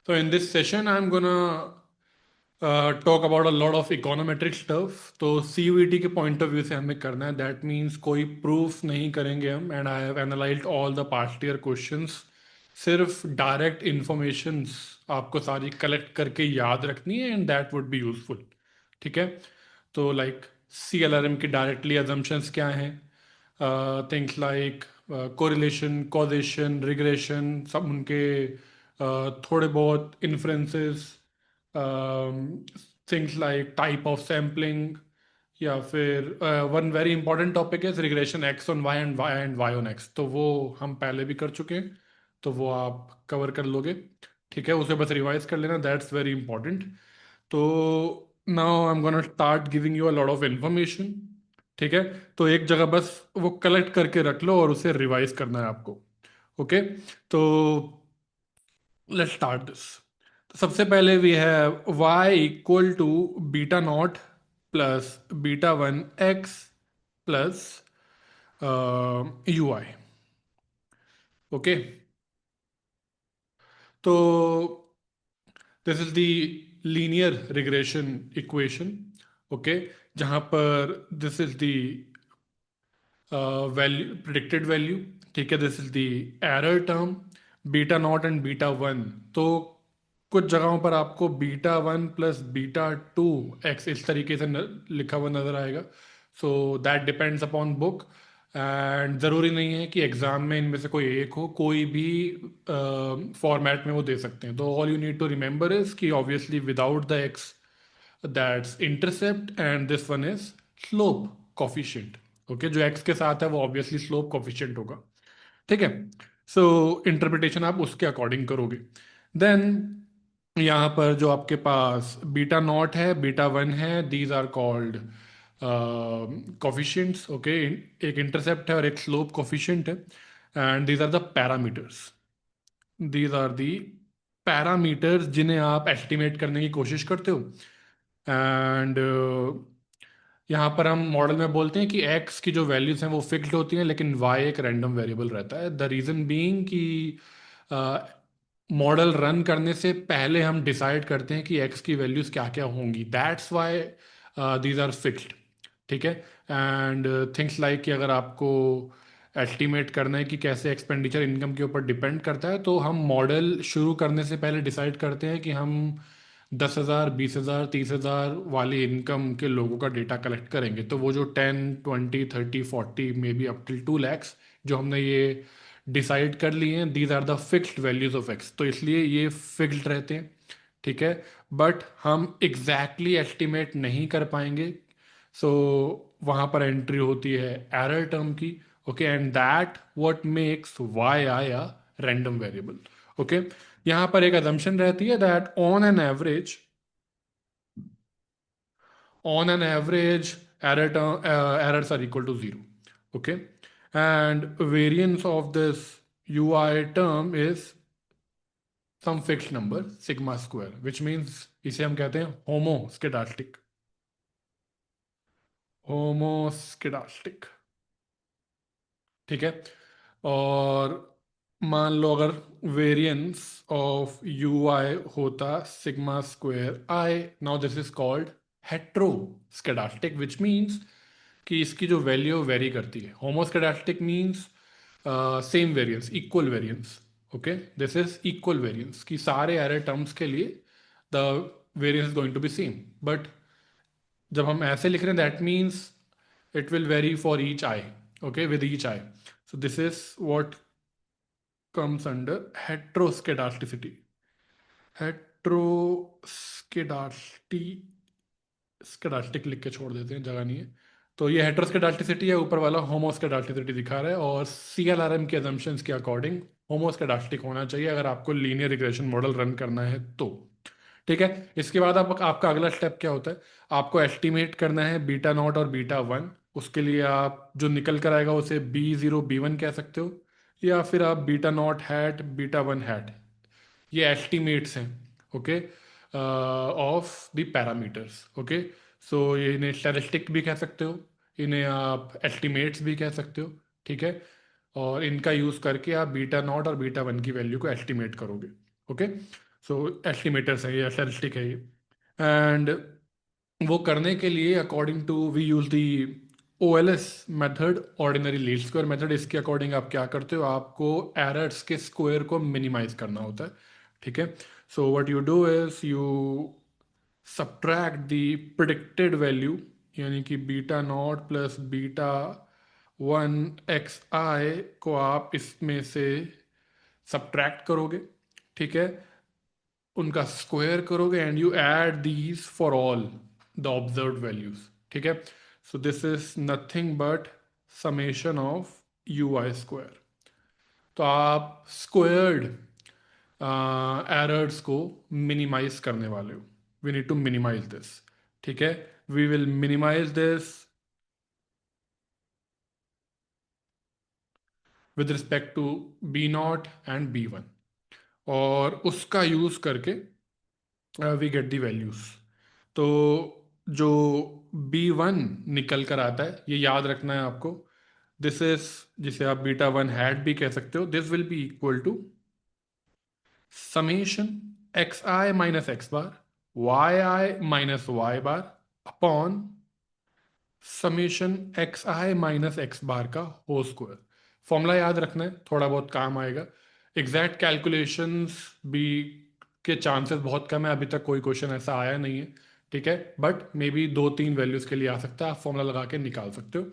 So in this session, I'm gonna talk about a lot of econometric stuff. तो CUET के point of view से हमें करना है. That means कोई proof नहीं करेंगे हम. And I have analyzed all the past year questions. सिर्फ direct informations आपको सारी collect करके याद रखनी है and that would be useful. ठीक है? तो like CLRM की directly assumptions क्या हैं? Things like correlation, causation, regression, सब उनके थोड़े बहुत inferences, things like type of sampling, या फिर वन वेरी इंपॉर्टेंट टॉपिक है regression x on Y and Y on x. तो वो हम पहले भी कर चुके हैं, तो वो आप कवर कर लोगे. ठीक है, उसे बस रिवाइज कर लेना, दैट्स वेरी इंपॉर्टेंट. तो now I am gonna start giving you a lot of information. ठीक है, तो एक जगह बस वो कलेक्ट करके रख लो और उसे रिवाइज करना है आपको. ओके, तो लेट्स स्टार्ट दिस. तो सबसे पहले we have y equal to beta naught plus beta one x plus u i. Okay, तो this is the linear regression equation. Okay, जहां पर this is the value, predicted value. ठीक है, this is the error term beta naught and beta one. तो कुछ जगहों पर आपको beta one plus beta two x इस तरीके से लिखा हुआ नजर आएगा. So that depends upon book. And ज़रूरी नहीं है कि एग्जाम में इनमें से कोई एक हो, कोई भी फॉर्मेट में वो दे सकते हैं. तो all you need to remember is कि obviously without the x that's intercept and this one is slope coefficient. Okay, जो एक्स के साथ है वो ऑब्वियसली स्लोप कॉफिशिएंट होगा. ठीक है, सो इंटरप्रिटेशन आप उसके अकॉर्डिंग करोगे. देन यहाँ पर जो आपके पास बीटा नॉट है, बीटा वन है, these are called coefficients. Okay, एक इंटरसेप्ट है और एक स्लोप कोफिशिएंट है. And these are the parameters. These are the parameters जिन्हें आप एस्टिमेट करने की कोशिश करते हो. एंड यहाँ पर हम मॉडल में बोलते हैं कि x की जो वैल्यूज हैं वो फिक्स्ड होती हैं, लेकिन y एक रैंडम वेरिएबल रहता है. द रीज़न बीइंग कि मॉडल रन करने से पहले हम डिसाइड करते हैं कि x की वैल्यूज क्या क्या होंगी. That's why these are fixed. ठीक है, एंड थिंग्स लाइक कि अगर आपको एस्टिमेट करना है कि कैसे एक्सपेंडिचर इनकम के ऊपर डिपेंड करता है, तो हम मॉडल शुरू करने से पहले डिसाइड करते हैं कि हम 10,000, 20,000, 30,000 वाली इनकम के लोगों का डेटा कलेक्ट करेंगे. तो वो जो 10, 20, 30, 40 may be up till 2 lakhs जो हमने ये डिसाइड कर लिए हैं, these are the fixed values of X. तो इसलिए ये फिक्स्ड रहते हैं. ठीक है, बट हम एग्जैक्टली एस्टिमेट नहीं कर पाएंगे. सो वहां पर एंट्री होती है एरर टर्म की. Okay, and that what makes Y I a random variable. Okay, यहां पर एक assumption रहती है that on an average errors are equal to zero. Okay, and variance of this ui term is some fixed number sigma square, which means इसे हम कहते हैं होमोस्केडास्टिक. होमोस्केडास्टिक. ठीक है, और मान लो अगर वेरिएंस ऑफ यू आई होता sigma square i, now this is called heteroscedastic, which means कि इसकी जो वैल्यू वेरी करती है. Homoscedastic means same variance, equal variance. Okay, this is equal variance कि सारे एरर टर्म्स के लिए the variance is going to be same. But जब हम ऐसे लिख रहे हैं that means it will vary for each eye. Okay, with each eye. So this is what comes under heteroskedasticity. हेट्रोस्केडास्टी स्केडास्टिक लिख के छोड़ देते हैं, जगह नहीं है. तो ये हेट्रोस्केडास्टिसिटी है, ऊपर वाला होमोस्केडास्टिसिटी दिखा रहा है. और सीएलआरएम के assumptions के अकॉर्डिंग होमोस्केडास्टिक होना चाहिए अगर आपको लीनियर रिग्रेशन मॉडल रन करना है तो. ठीक है, इसके बाद आपका अगला स्टेप क्या होता है? आपको एस्टिमेट करना है बीटा नॉट और बीटा वन. उसके लिए आप जो निकल कर आएगा उसे B0 B1 कह सकते हो, या फिर आप beta naught hat beta one hat. ये एस्टिमेट्स हैं. Okay, of the parameters. Okay, so ये इन्हें स्टैटिस्टिक भी कह सकते हो, इन्हें आप एस्टिमेट्स भी कह सकते हो. ठीक है, और इनका यूज़ करके आप बीटा नॉट और बीटा वन की वैल्यू को एस्टिमेट करोगे. ओके, सो एस्टिमेटर्स है ये, स्टैटिस्टिक है ये। एंड वो करने के लिए according to we use the OLS method, ordinary least square method. इसके अकॉर्डिंग आप क्या करते हो, आपको एरर्स के स्क्वायर को मिनिमाइज करना होता है। ठीक है, so what you do is you subtract the predicted value, यानी कि beta naught plus beta 1xi को आप इसमें से सब्ट्रैक्ट करोगे। ठीक है, उनका स्क्वायर करोगे and you add these for all the observe values. ठीक है, so this is nothing but summation of UI square. तो आप स्क्वायर्ड एरर्स को मिनिमाइज करने वाले हो। We need to minimise this. ठीक है, we will minimise this with respect to B0 and B1, और उसका यूज करके वी गेट दी वैल्यूज। तो जो B1 निकल कर आता है, ये याद रखना है आपको। दिस इज, जिसे आप बीटा 1 हैट भी कह सकते हो, this will be equal to summation xi minus x bar, yi minus Y bar upon summation xi minus x bar का होल स्क्वायर। फॉर्मूला याद रखना है, थोड़ा बहुत काम आएगा। एग्जैक्ट कैलकुलेशंस भी के चांसेस बहुत कम है, अभी तक कोई क्वेश्चन ऐसा आया नहीं है। ठीक है, बट मे बी 2-3 वैल्यूज के लिए आ सकता है, आप फॉर्मूला लगा के निकाल सकते हो।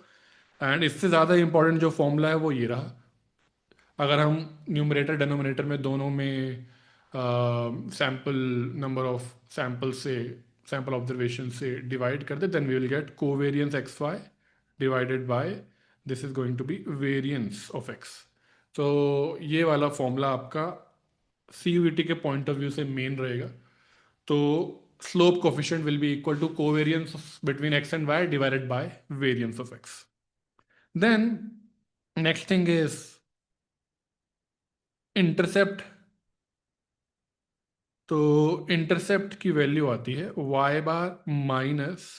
एंड इससे ज़्यादा इंपॉर्टेंट जो फॉर्मूला है वो ये रहा। अगर हम न्यूमरेटर डिनोमिनेटर में दोनों में सैम्पल नंबर ऑफ सैम्पल से, सैम्पल ऑब्जर्वेशन से डिवाइड कर दे, then we will get covariance XY divided by this is going to be variance of X। तो ये वाला फॉर्मूला आपका CUET के पॉइंट ऑफ व्यू से मेन रहेगा। तो slope coefficient will be equal to covariance between X and Y divided by variance of X। Then next thing is intercept. तो intercept की वैल्यू आती है y bar minus,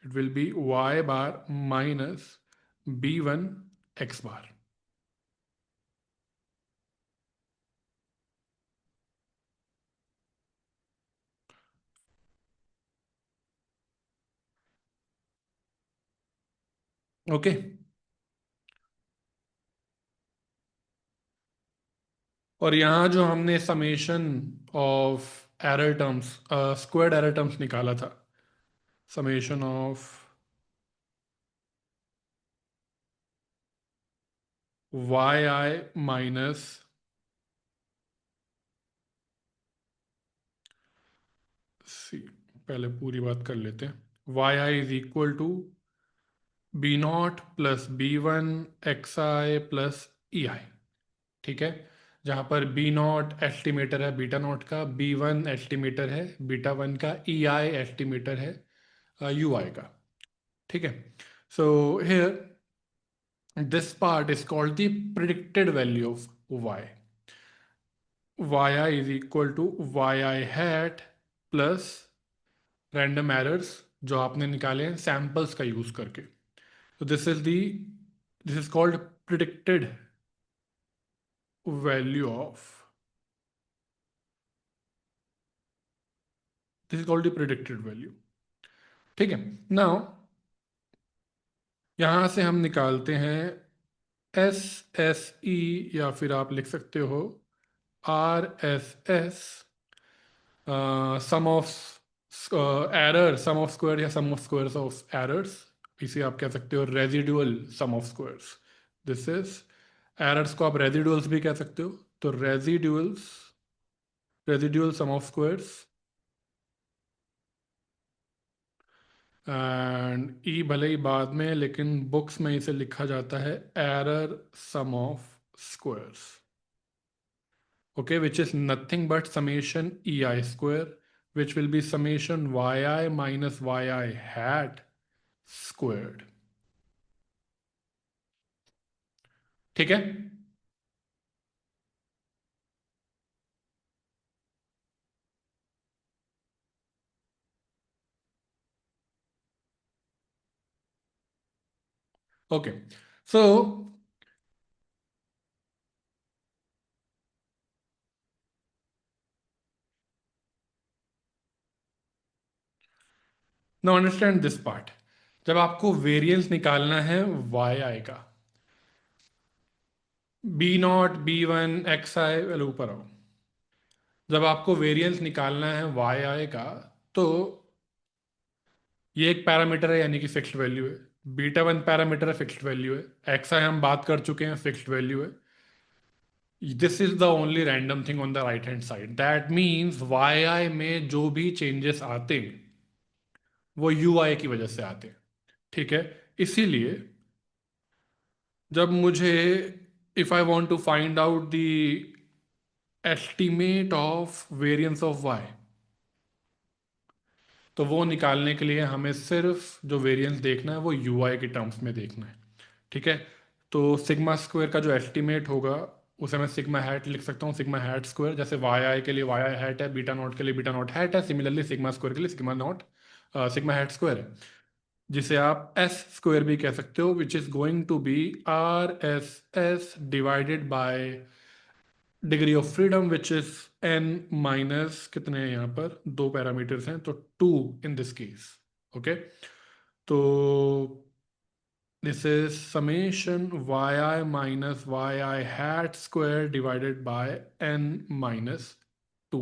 it will be y bar minus B1 x bar. Okay, और यहाँ जो हमने summation of error terms, squared error terms निकाला था, summation of yi minus, see, पहले पूरी बात कर लेते हैं। yi is equal to B0 plus B1 xi plus ei। ठीक है, जहां पर B0 एस्टिमेटर है बीटा नॉट का, B1 एस्टिमेटर है बीटा 1 का, EI एस्टिमेटर है UI का। ठीक है, so here this part is called the predicted value of y। yi is equal to yi hat plus random errors जो आपने निकाले हैं सैंपल्स का यूज करके। तो this is called predicted value of, this is called the predicted value. ठीक है, now यहां से हम निकालते हैं SSE, या फिर आप लिख सकते हो RSS, sum of error, sum of square या sum of squares of errors. इसे आप कह सकते हो residual sum of squares. This is, errors को आप रेजिडुअल्स भी कह सकते हो, तो residual sum of squares, and e भले ही बाद में, लेकिन बुक्स में इसे लिखा जाता है error sum of squares. okay, which is nothing but summation ei square, which will be summation yi minus yi hat squared। ठीक है, okay, so now understand this part. जब आपको वेरिएंस निकालना है वाई आई का, b naught b one x i, वाले ऊपर आओ। जब आपको वेरिएंस निकालना है वाई आई का, तो ये एक पैरामीटर है यानी कि फिक्स्ड वैल्यू है। बीटा वन पैरामीटर है, फिक्स्ड वैल्यू है। एक्स आई हम बात कर चुके हैं, फिक्स्ड वैल्यू है। This is the only random thing on the right hand side. That means y i में जो भी चेंजेस आते हैं वो यू आई की वजह से आते हैं। ठीक है। इसीलिए जब मुझे, if I want to find out the estimate of variance of y, तो वो निकालने के लिए हमें सिर्फ जो वेरिएंस देखना है वो यू आई के टर्म्स में देखना है। ठीक है। तो सिग्मा स्क्वायर का जो एस्टिमेट होगा उसे मैं सिग्मा हैट लिख सकता हूँ, सिग्मा हैट स्क्वायर। जैसे वाई आई के लिए वाई आई हैट है, बीटा नॉट के लिए बीटा नॉट हैट है, सिमिलरली सिग्मा स्क्वायर के लिए sigma not sigma hat square है, जिसे आप एस स्क्वायर भी कह सकते हो, which is going to be R S S divided by degree of freedom, which is n minus कितने हैं यहाँ पर, दो पैरामीटर्स हैं तो two in this case. Okay. तो this is summation yi minus yi hat square divided by n minus 2,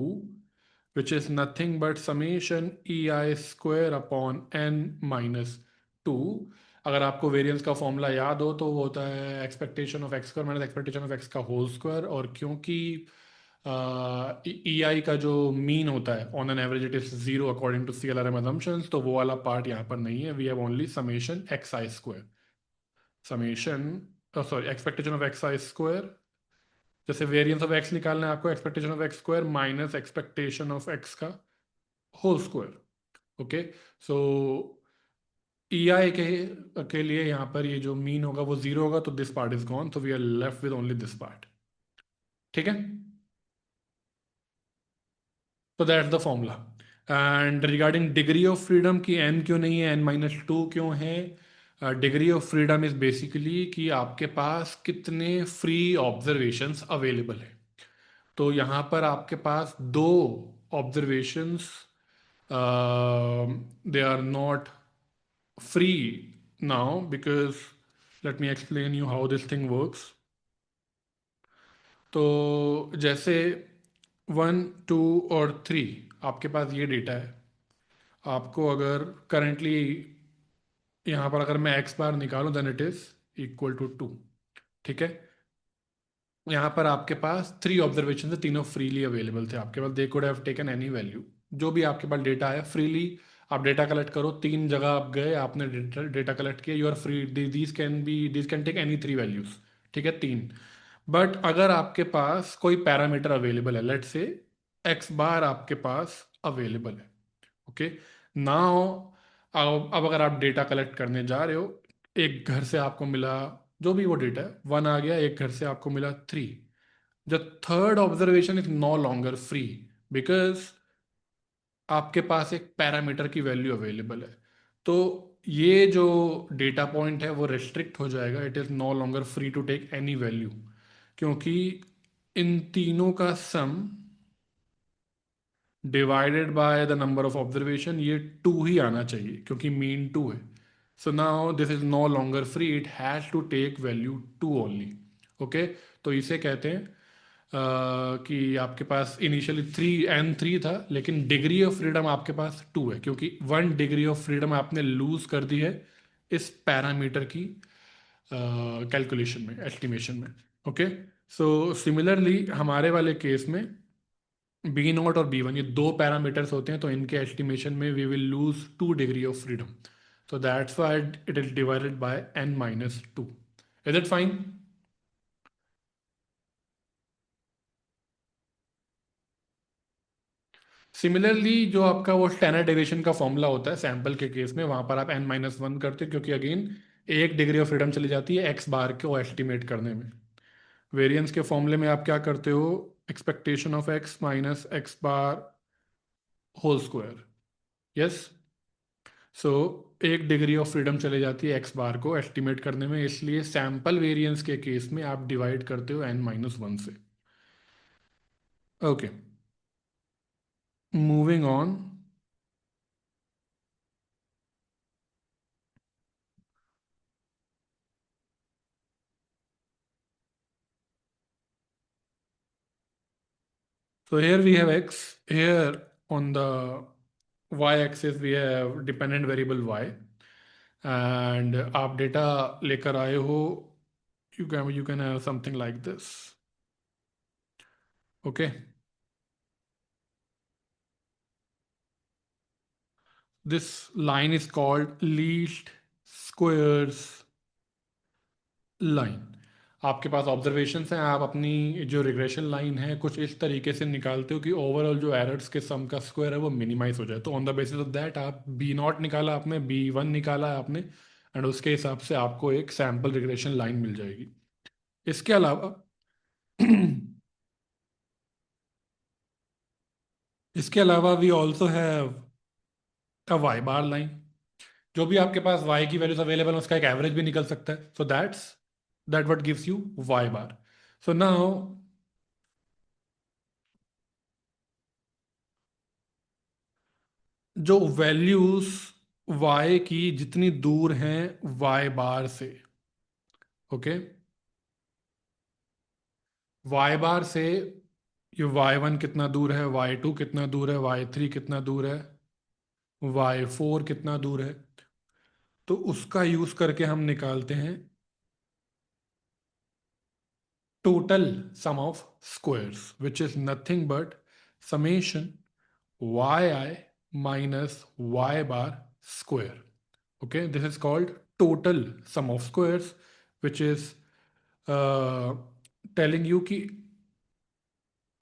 which is nothing but summation ei square upon n minus 2। अगर आपको वेरिएंस का फॉर्मूला याद हो तो वो होता है expectation of x square minus expectation of x का होल स्क्वायर। और क्योंकि ई आई का जो मीन होता है on an average it is zero according to C L R M assumptions, तो वो वाला पार्ट यहाँ पर नहीं है। We have only summation x I square, summation sorry expectation of x I square. जैसे वेरिएंस ऑफ एक्स निकालना है आपको, expectation of x square minus expectation of x का होल स्क्वायर। ओके। सो ई आई के लिए यहाँ पर ये जो मीन होगा वो जीरो होगा, तो दिस पार्ट इज गॉन, तो we are left with only this part. ठीक है। तो that's the formula. And regarding degree of freedom की एन क्यों नहीं है, एन माइनस टू क्यों है? Degree of freedom is basically कि आपके पास कितने फ्री ऑब्जर्वेशंस अवेलेबल है। तो यहाँ पर आपके पास दो observations, they are not free now because, let me explain you how this thing works. तो जैसे वन टू और थ्री आपके पास ये डेटा है। आपको अगर करंटली यहाँ पर अगर मैं एक्स बार निकालूं then it is equal to two. ठीक है। यहाँ पर आपके पास थ्री ऑब्जर्वेशन है, तीनों फ्रीली अवेलेबल थे आपके पास। They could have taken any value, जो भी आपके पास डेटा है फ्रीली आप डेटा कलेक्ट करो। तीन जगह आप गए, आपने डेटा कलेक्ट किया, you are free, these can take any three values. ठीक है, तीन। बट अगर आपके पास कोई पैरामीटर अवेलेबल है, लेट से एक्स बार आपके पास अवेलेबल है। ओके। नाउ अब अगर आप डेटा कलेक्ट करने जा रहे हो, एक घर से आपको मिला जो भी वो डेटा है, वन आ गया, एक घर से आपको मिला three. The third observation is no longer free because आपके पास एक पैरामीटर की वैल्यू अवेलेबल है। तो ये जो डेटा पॉइंट है वो रेस्ट्रिक्ट हो जाएगा, it is no longer free to take any value, क्योंकि इन तीनों का sum divided by the number of observation ये टू ही आना चाहिए क्योंकि मीन टू है। So now this is no longer free, it has to take value two only. Okay. तो इसे कहते हैं कि आपके पास इनिशियली थ्री एन थ्री था, लेकिन डिग्री ऑफ फ्रीडम आपके पास टू है क्योंकि वन डिग्री ऑफ फ्रीडम आपने लूज कर दी है इस पैरामीटर की कैलकुलेशन में, एस्टिमेशन में। ओके। सो सिमिलरली हमारे वाले केस में बी नॉट और बी वन ये दो पैरामीटर्स होते हैं, तो इनके एस्टिमेशन में we will lose two degree of freedom. तो that's why it is divided by N minus two. Is it fine? Similarly जो आपका वो स्टैंडर्ड डेविएशन का फॉर्मूला होता है सैंपल के केस में, वहां पर आप एन माइनस वन करते हो क्योंकि अगेन एक डिग्री ऑफ फ्रीडम चली जाती है एक्स बार को एस्टिमेट करने में। वेरिएंस के फॉर्मूले में आप क्या करते हो, expectation of X minus x bar whole square. Yes. So एक डिग्री ऑफ फ्रीडम चली जाती है एक्स बार को एस्टिमेट करने में, इसलिए सैंपल वेरिएंस के केस में आप डिवाइड करते हो एन माइनस वन से। Okay. Moving on. So here we have x. Here on the y-axis we have dependent variable y. And आप डेटा लेकर आए हो, you can have something like this. Okay. This line is called least squares line. आपके पास observations हैं, आप अपनी जो regression line है कुछ इस तरीके से निकालते हो कि ओवरऑल जो एरर्स के सम का स्क्वायर है वो मिनिमाइज हो जाए. तो on the basis of that आप बी नॉट निकाला, आपने बी वन निकाला आपने, एंड उसके हिसाब से आपको एक सैम्पल रिग्रेशन लाइन मिल जाएगी. इसके अलावा इसके अलावा we also have a y bar line. जो भी आपके पास वाई की वैल्यूज अवेलेबल है उसका एक एवरेज भी निकल सकता है. So that what gives you y bar. So now जो वैल्यूज y की जितनी दूर हैं y बार से, ओके, y बार से ये y1 कितना दूर है, y2 कितना दूर है, y3 कितना दूर है, y4 कितना दूर है, तो उसका यूज करके हम निकालते हैं total sum of squares which is nothing but summation yi minus y bar square. Okay, this is called total sum of squares, which is uh, telling you ki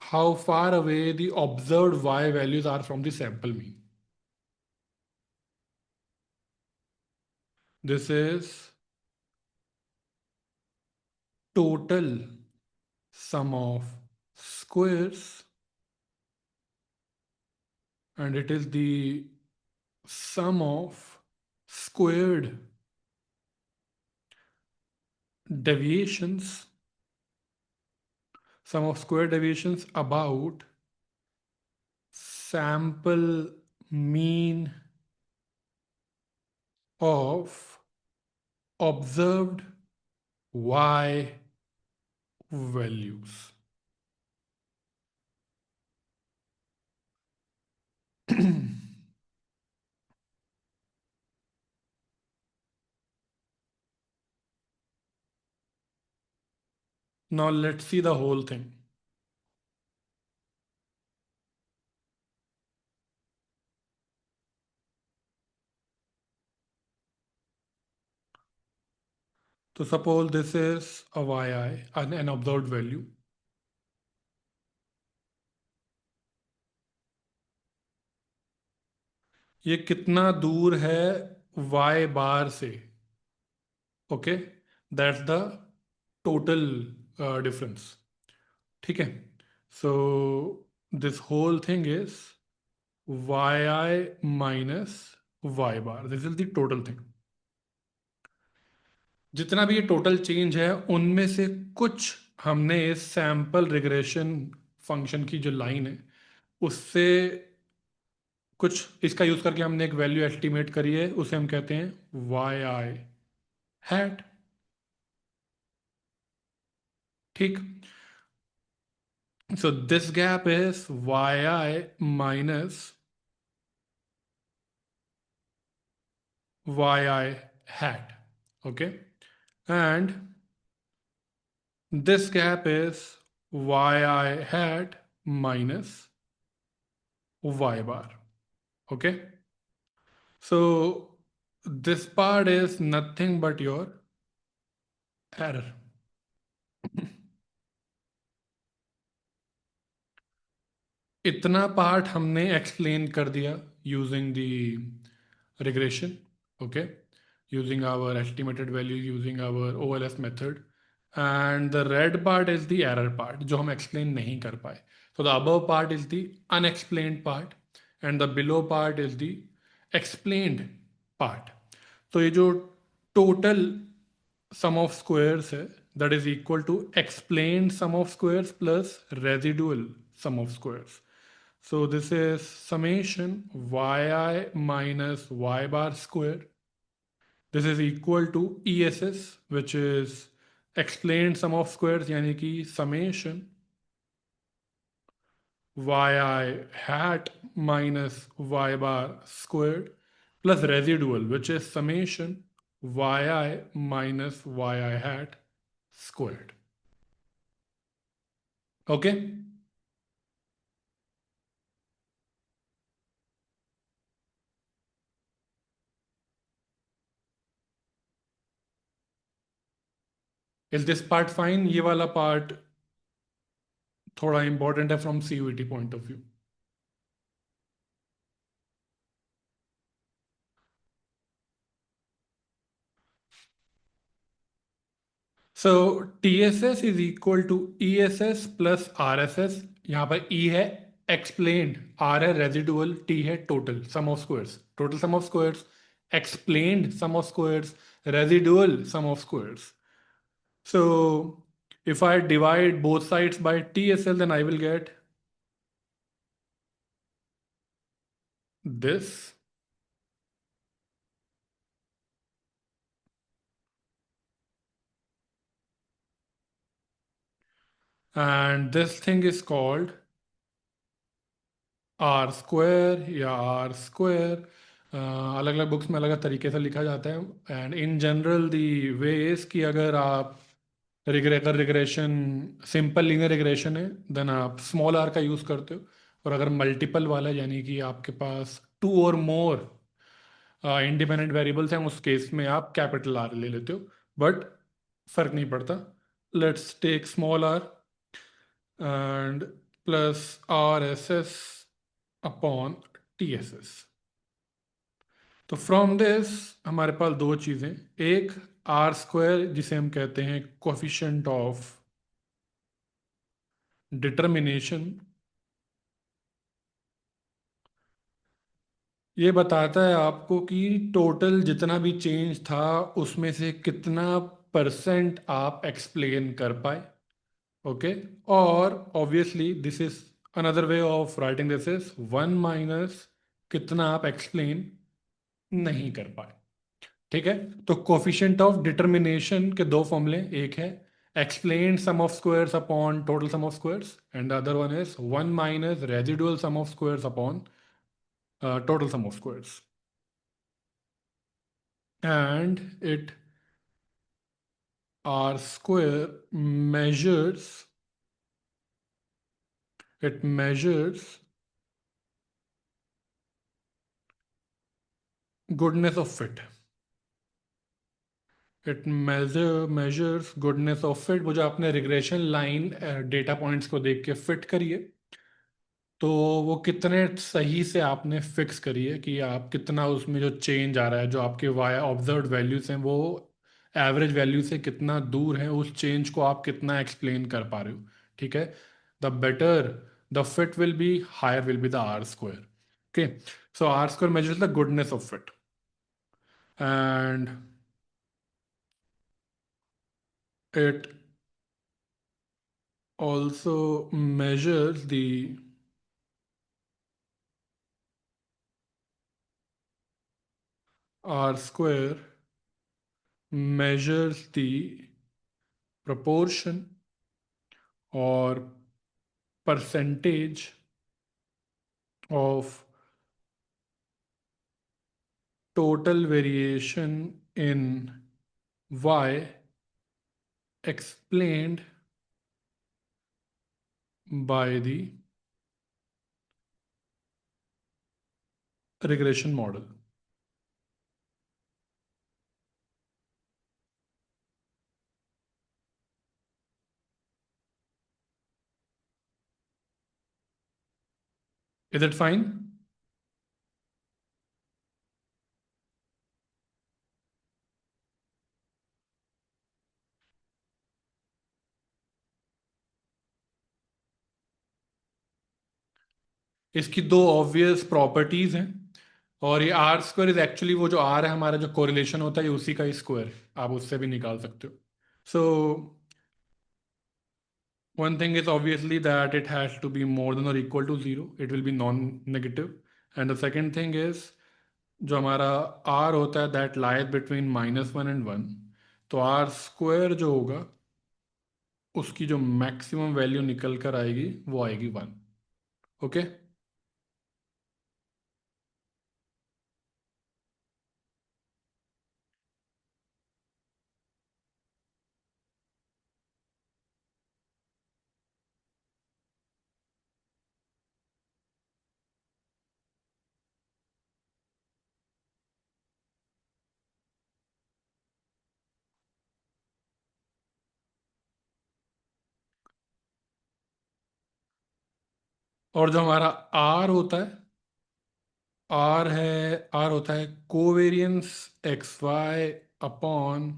how far away the observed y values are from the sample mean. This is total sum of squares, and it is the sum of squared deviations, sum of square deviations about sample mean of observed y values. Now let's see the whole thing. So suppose this is a yi, an observed value. ये कितना दूर है y bar से, okay, that's the total difference. ठीक है. So this whole thing is yi minus y bar. This is the total thing. जितना भी ये टोटल चेंज है उनमें से कुछ हमने इस सैंपल रिग्रेशन फंक्शन की जो लाइन है उससे कुछ इसका यूज करके हमने एक वैल्यू एस्टिमेट करी है, उसे हम कहते हैं वाई आई हैट. ठीक. So this gap is Y I minus y i hat. Okay. And this gap is yi hat minus y bar. Okay. So this part is nothing but your error. इतना part हमने explain कर दिया using the regression. Okay. Using our estimated value, using our OLS method. And the red part is the error part जो हम explain नहीं कर पाए. So the above part is the unexplained part and the below part is the explained part. तो ये जो total sum of squares है that is equal to explained sum of squares plus residual sum of squares. So this is summation yi minus y bar square. This is equal to ESS, which is explained sum of squares, यानी कि summation yi hat minus y bar squared plus residual, which is summation yi minus yi hat squared. Okay? Is this part fine? ये वाला part थोड़ा important है from CUET point of view. So TSS is equal to ESS plus RSS. यहाँ पर E है explained, R है residual, T है total sum of squares. Total sum of squares, explained sum of squares, residual sum of squares. So if I divide both sides by TSL, then I will get this. And this thing is called R square या R square. अलग अलग books में अलग अलग तरीके से लिखा जाता है. And in general the way is कि अगर आप अगर रिग्रेशन सिंपल लीनियर रिग्रेशन है देन आप स्मॉल आर का यूज़ करते हो. और अगर मल्टीपल वाला यानी कि आपके पास टू और मोर इंडिपेंडेंट वेरिएबल्स हैं उस केस में आप कैपिटल आर ले लेते हो. बट फर्क नहीं पड़ता. Let's take small r and plus R S S upon T S S. तो फ्रॉम दिस हमारे पास दो चीज़ें. एक आर स्क्वायर जिसे हम कहते हैं कोफिशिएंट ऑफ डिटर्मिनेशन. ये बताता है आपको कि टोटल जितना भी चेंज था उसमें से कितना परसेंट आप एक्सप्लेन कर पाए. ओके. और obviously this is another way of writing this is one minus कितना आप एक्सप्लेन नहीं कर पाए. ठीक है. तो कोफिशिएंट ऑफ डिटर्मिनेशन के दो फॉर्मूले. एक है explain sum of squares upon total sum of squares and the other one is one minus residual sum of squares upon total sum of squares. And it r square measures goodness of fit. It measures goodness of fit. वो जो आपने regression line data points को देख के fit करिए तो वो कितने सही से आपने फिक्स करी है कि आप कितना उसमें जो चेंज आ रहा है जो आपके वाया ऑब्जर्व वैल्यूज हैं वो एवरेज वैल्यू से कितना दूर है उस चेंज को आप कितना एक्सप्लेन कर पा रहे हो. ठीक है. The better the fit will be higher will be the R square. Okay. So R square measures the goodness of fit and it also measures the r square measures the proportion or percentage of total variation in y explained by the regression model. Is it fine? इसकी दो obvious properties हैं. और ये are square is actually वो जो are है हमारा जो कोरिलेशन होता है ये उसी का ही स्क्वायर. आप उससे भी निकाल सकते हो. सो one thing is obviously that it has to be more than or equal to 0. It will be non-negative. And the second thing is जो हमारा r होता है that lies between -1 and 1. तो r स्क्वायर जो होगा उसकी जो मैक्सिमम वैल्यू निकल कर आएगी वो आएगी 1. ओके। और जो हमारा आर होता है, आर होता है covariance x y upon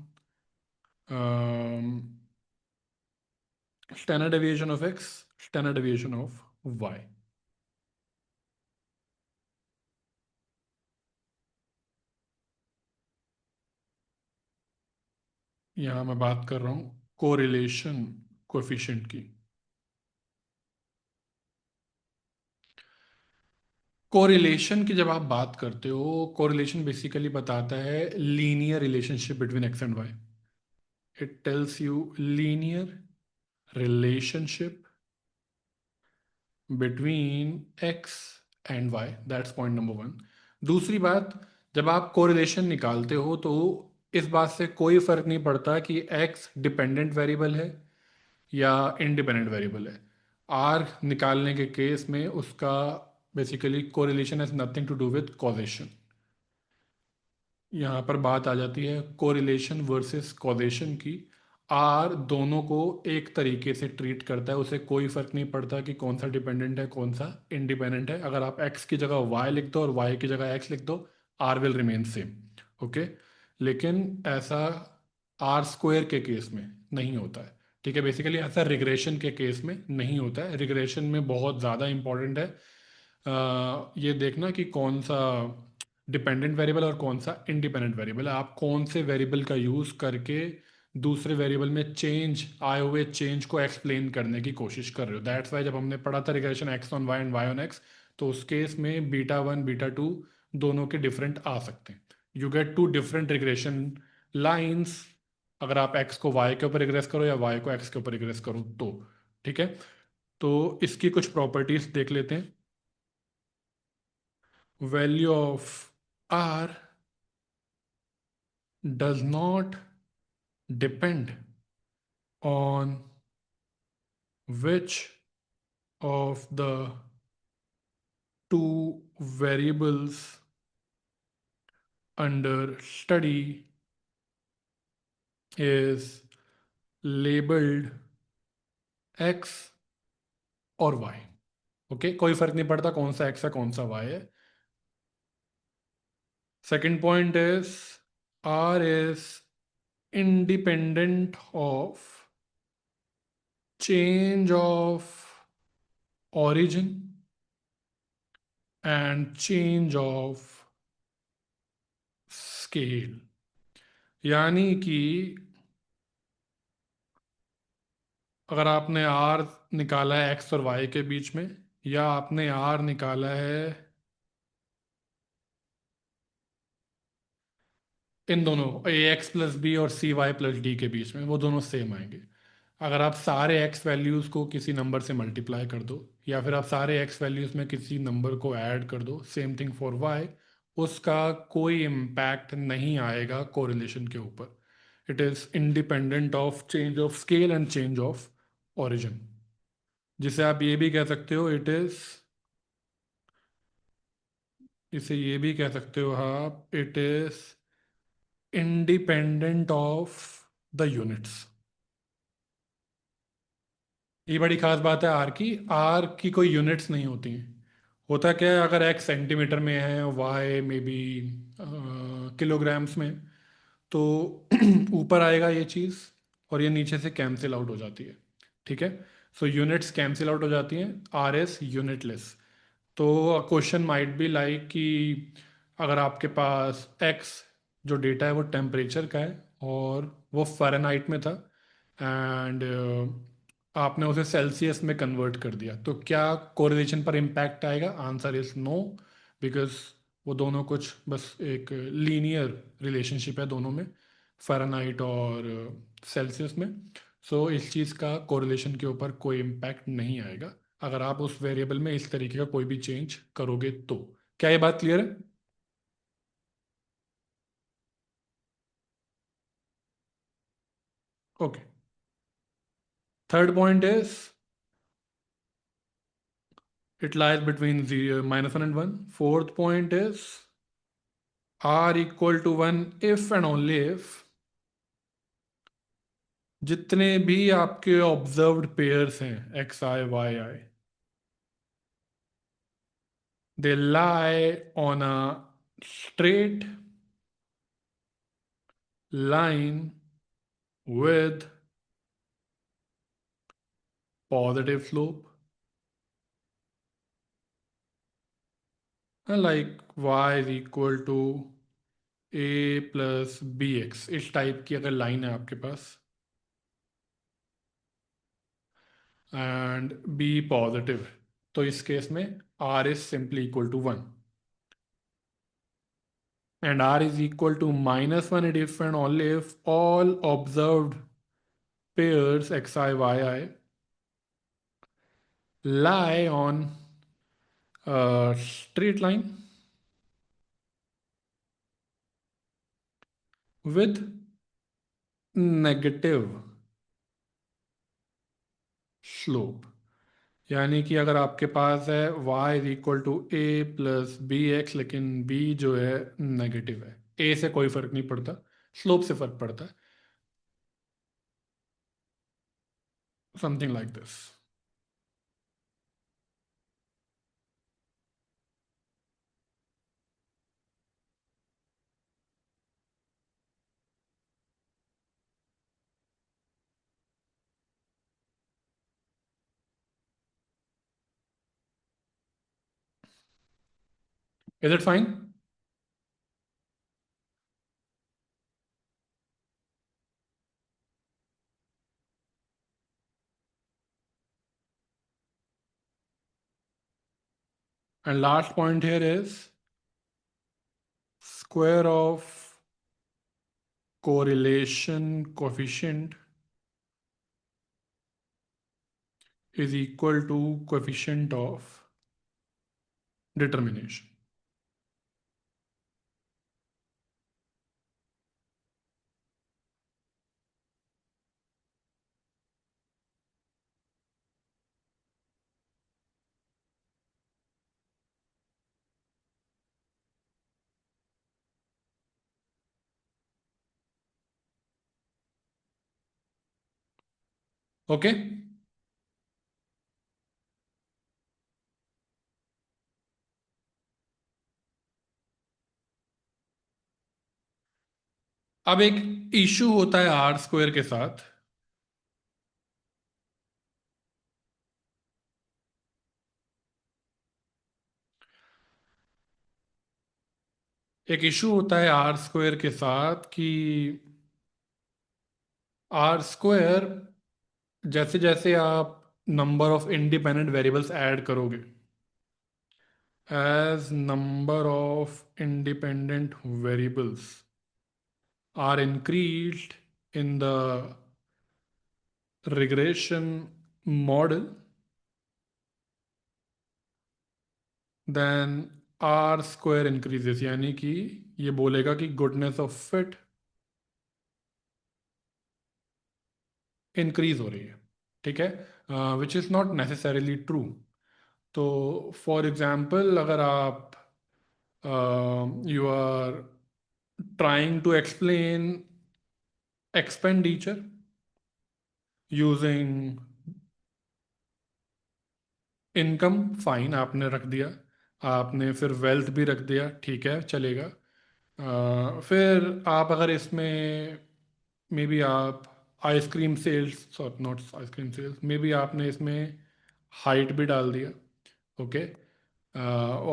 standard deviation of x, standard deviation of y. यहाँ मैं बात कर रहा हूँ कोरिलेशन कोएफिशिएंट की। कोरिलेशन की जब आप बात करते हो, कोरिलेशन बेसिकली बताता है linear relationship between x and y. It tells you linear relationship between x and y, that's point number one. दूसरी बात, जब आप कोरिलेशन निकालते हो तो इस बात से कोई फर्क नहीं पड़ता कि एक्स डिपेंडेंट वेरिएबल है या इंडिपेंडेंट वेरिएबल है। आर निकालने के केस में उसका basically correlation has nothing to do with causation. यहाँ पर बात आ जाती है कोरिलेशन वर्सेस कॉजेशन की। आर दोनों को एक तरीके से ट्रीट करता है, उसे कोई फर्क नहीं पड़ता कि कौन सा डिपेंडेंट है कौन सा इंडिपेंडेंट है। अगर आप एक्स की जगह वाई लिख दो और वाई की जगह एक्स लिख दो, R will remain same. Okay. लेकिन ऐसा आर स्क्वायर के केस में नहीं होता है। ठीक है, बेसिकली ऐसा रिग्रेशन के केस में नहीं होता है। रिग्रेशन में बहुत ज़्यादा इंपॉर्टेंट है ये देखना कि कौन सा डिपेंडेंट वेरिएबल और कौन सा इंडिपेंडेंट वेरिएबल है। आप कौन से वेरिएबल का यूज़ करके दूसरे वेरिएबल में चेंज आए हुए चेंज को एक्सप्लेन करने की कोशिश कर रहे हो। दैट्स वाई जब हमने पढ़ा था regression x on Y and Y on x, तो उस केस में बीटा वन बीटा टू दोनों के डिफरेंट आ सकते हैं। You get two different regression lines अगर आप एक्स को वाई के ऊपर रिग्रेस करो या वाई को एक्स के ऊपर रिग्रेस करो तो। ठीक है, तो इसकी कुछ प्रॉपर्टीज देख लेते हैं। Value of R does not depend on which of the two variables under study is labeled x और y। ओके, कोई फर्क नहीं पड़ता कौन सा x है कौन सा y है। Second point is R is independent of change of origin and change of scale. यानी कि अगर आपने आर निकाला है एक्स और वाई के बीच में, या आपने आर निकाला है इन दोनों ए एक्स प्लस बी और सी वाई प्लस डी के बीच में, वो दोनों सेम आएंगे। अगर आप सारे एक्स वैल्यूज़ को किसी नंबर से मल्टीप्लाई कर दो, या फिर आप सारे एक्स वैल्यूज़ में किसी नंबर को ऐड कर दो, सेम थिंग फॉर वाई, उसका कोई इम्पैक्ट नहीं आएगा कोरिलेशन के ऊपर। It is independent of change of scale and change of origin. जिसे आप ये भी कह सकते हो इट इज़, इसे ये भी कह सकते हो आप, it is independent of the units. ये बड़ी खास बात है आर की कोई यूनिट्स नहीं होती हैं। होता क्या है, अगर एक्स सेंटीमीटर में है, वाई में भी किलोग्राम्स में, तो ऊपर आएगा ये चीज़ और ये नीचे से कैंसिल आउट हो जाती है। ठीक है, सो यूनिट्स कैंसिल आउट हो जाती हैं, आर एस यूनिटलेस। तो क्वेश्चन माइट बी लाइक कि अगर आपके पास एक्स जो डेटा है वो टेम्परेचर का है और वो फ़ारेनहाइट में था, एंड आपने उसे सेल्सियस में कन्वर्ट कर दिया, तो क्या कोरिलेशन पर इम्पैक्ट आएगा? आंसर इज नो, बिकॉज वो दोनों कुछ बस एक लीनियर रिलेशनशिप है दोनों में, फ़ारेनहाइट और सेल्सियस में। सो इस चीज़ का कोरिलेशन के ऊपर कोई इम्पैक्ट नहीं आएगा। अगर आप उस वेरिएबल में इस तरीके का कोई भी चेंज करोगे तो। क्या ये बात क्लियर है? Okay. Third point is it lies between 0, -1 and 1. Fourth point is r equal to 1 if and only if जितने भी आपके ऑब्जर्व्ड पेयर्स हैं x I Y i, they lie on a straight line with positive slope, and like y is equal to a plus bx, इस type की अगर line है आपके पास and B positive, तो इस केस में r is simply equal to 1 and r is equal to -1 if and only if all observed pairs xi yi lie on a straight line with negative slope। यानी कि अगर आपके पास है y is equal to a plus B x, लेकिन b जो है negative है, a से कोई फर्क नहीं पड़ता, स्लोप से फर्क पड़ता है। Something like this. Is it fine? And last point here is square of correlation coefficient is equal to coefficient of determination। Okay. अब एक इशू होता है आर स्क्वायर के साथ। एक इशू होता है आर स्क्वायर के साथ कि आर स्क्वायर जैसे जैसे आप number of independent variables add करोगे, as number of independent variables are increased in the regression model, then r square increases, यानी कि ये बोलेगा कि गुडनेस ऑफ फिट इंक्रीज हो रही है। ठीक है, which is not necessarily true. तो फॉर एग्जाम्पल अगर आप you are trying to explain expenditure using income, fine आपने रख दिया, आपने फिर वेल्थ भी रख दिया, ठीक है चलेगा। फिर आप अगर इसमें मे बी आप ice cream sales, sorry not ice cream sales, maybe आपने इसमें हाइट भी डाल दिया, ओके।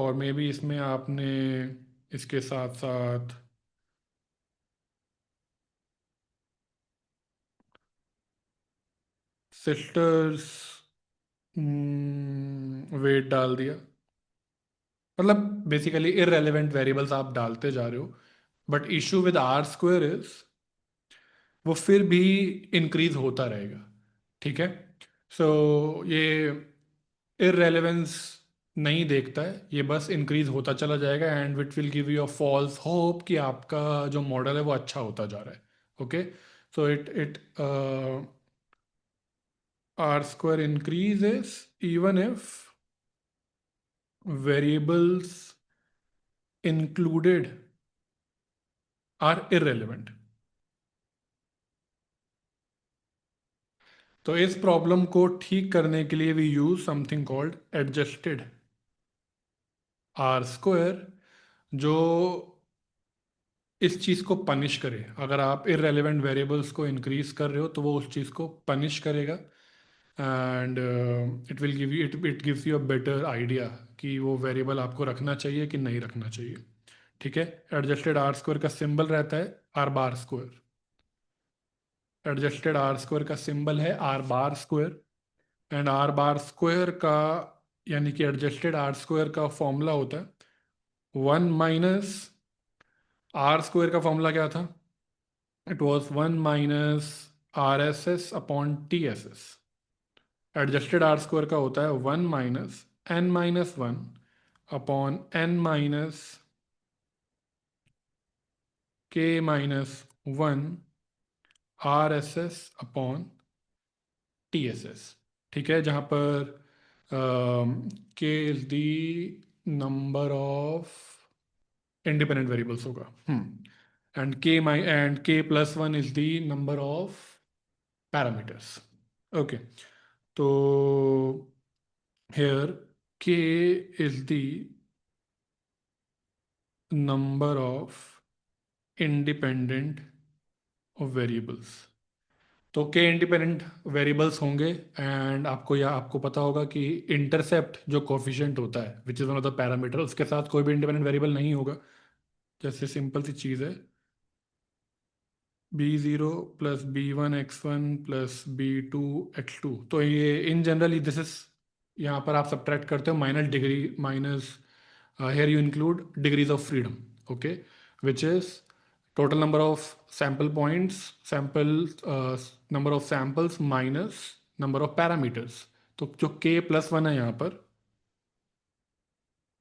और मे बी इसमें आपने इसके साथ साथ सिस्टर्स वेट डाल दिया, मतलब बेसिकली इररेलेवेंट वेरिएबल्स आप डालते जा रहे हो। But issue with R square is वो फिर भी इंक्रीज होता रहेगा। ठीक है, सो ये इररेलेवेंस नहीं देखता है, ये बस इंक्रीज होता चला जाएगा and it will give you a false hope कि आपका जो मॉडल है वो अच्छा होता जा रहा है. Okay. So it R square increases even if variables included are irrelevant. तो इस प्रॉब्लम को ठीक करने के लिए we use something called adjusted R square, जो इस चीज़ को पनिश करे. अगर आप इररेलेवेंट वेरिएबल्स को इंक्रीज कर रहे हो तो वो उस चीज़ को पनिश करेगा and it will give you it gives you a better idea कि वो वेरिएबल आपको रखना चाहिए कि नहीं रखना चाहिए. ठीक है. एडजस्टेड आर स्क्वायर का सिंबल रहता है are bar square. Adjusted R square का सिंबल है are bar square and are bar square का यानी कि एडजस्टेड आर स्क्वायर का फॉर्मूला होता है 1 - आर स्क्वायर का फॉर्मूला क्या था? It was 1 - RSS/TSS. Adjusted R square का होता है 1 - n - 1 RSS/TSS. ठीक है. जहाँ पर के is the number of independent variables होगा. एंड के plus one is the number of parameters. Okay. तो here k is the number of independent variables. तो के इंडिपेंडेंट वेरिएबल्स होंगे एंड आपको पता होगा कि इंटरसेप्ट जो कोफिशिएंट होता है which is one of the parameter, उसके साथ कोई भी इंडिपेंडेंट वेरिएबल नहीं होगा. जैसे सिंपल सी चीज़ है b0 plus b1 x1 plus b2 x2. तो ये इन जनरल दिस इज, यहाँ पर आप सब्ट्रैक्ट करते हो minus degree minus here you include degrees of freedom. Okay. Which is total number of sample points, number of samples minus number of parameters. तो जो k+1 है यहाँ पर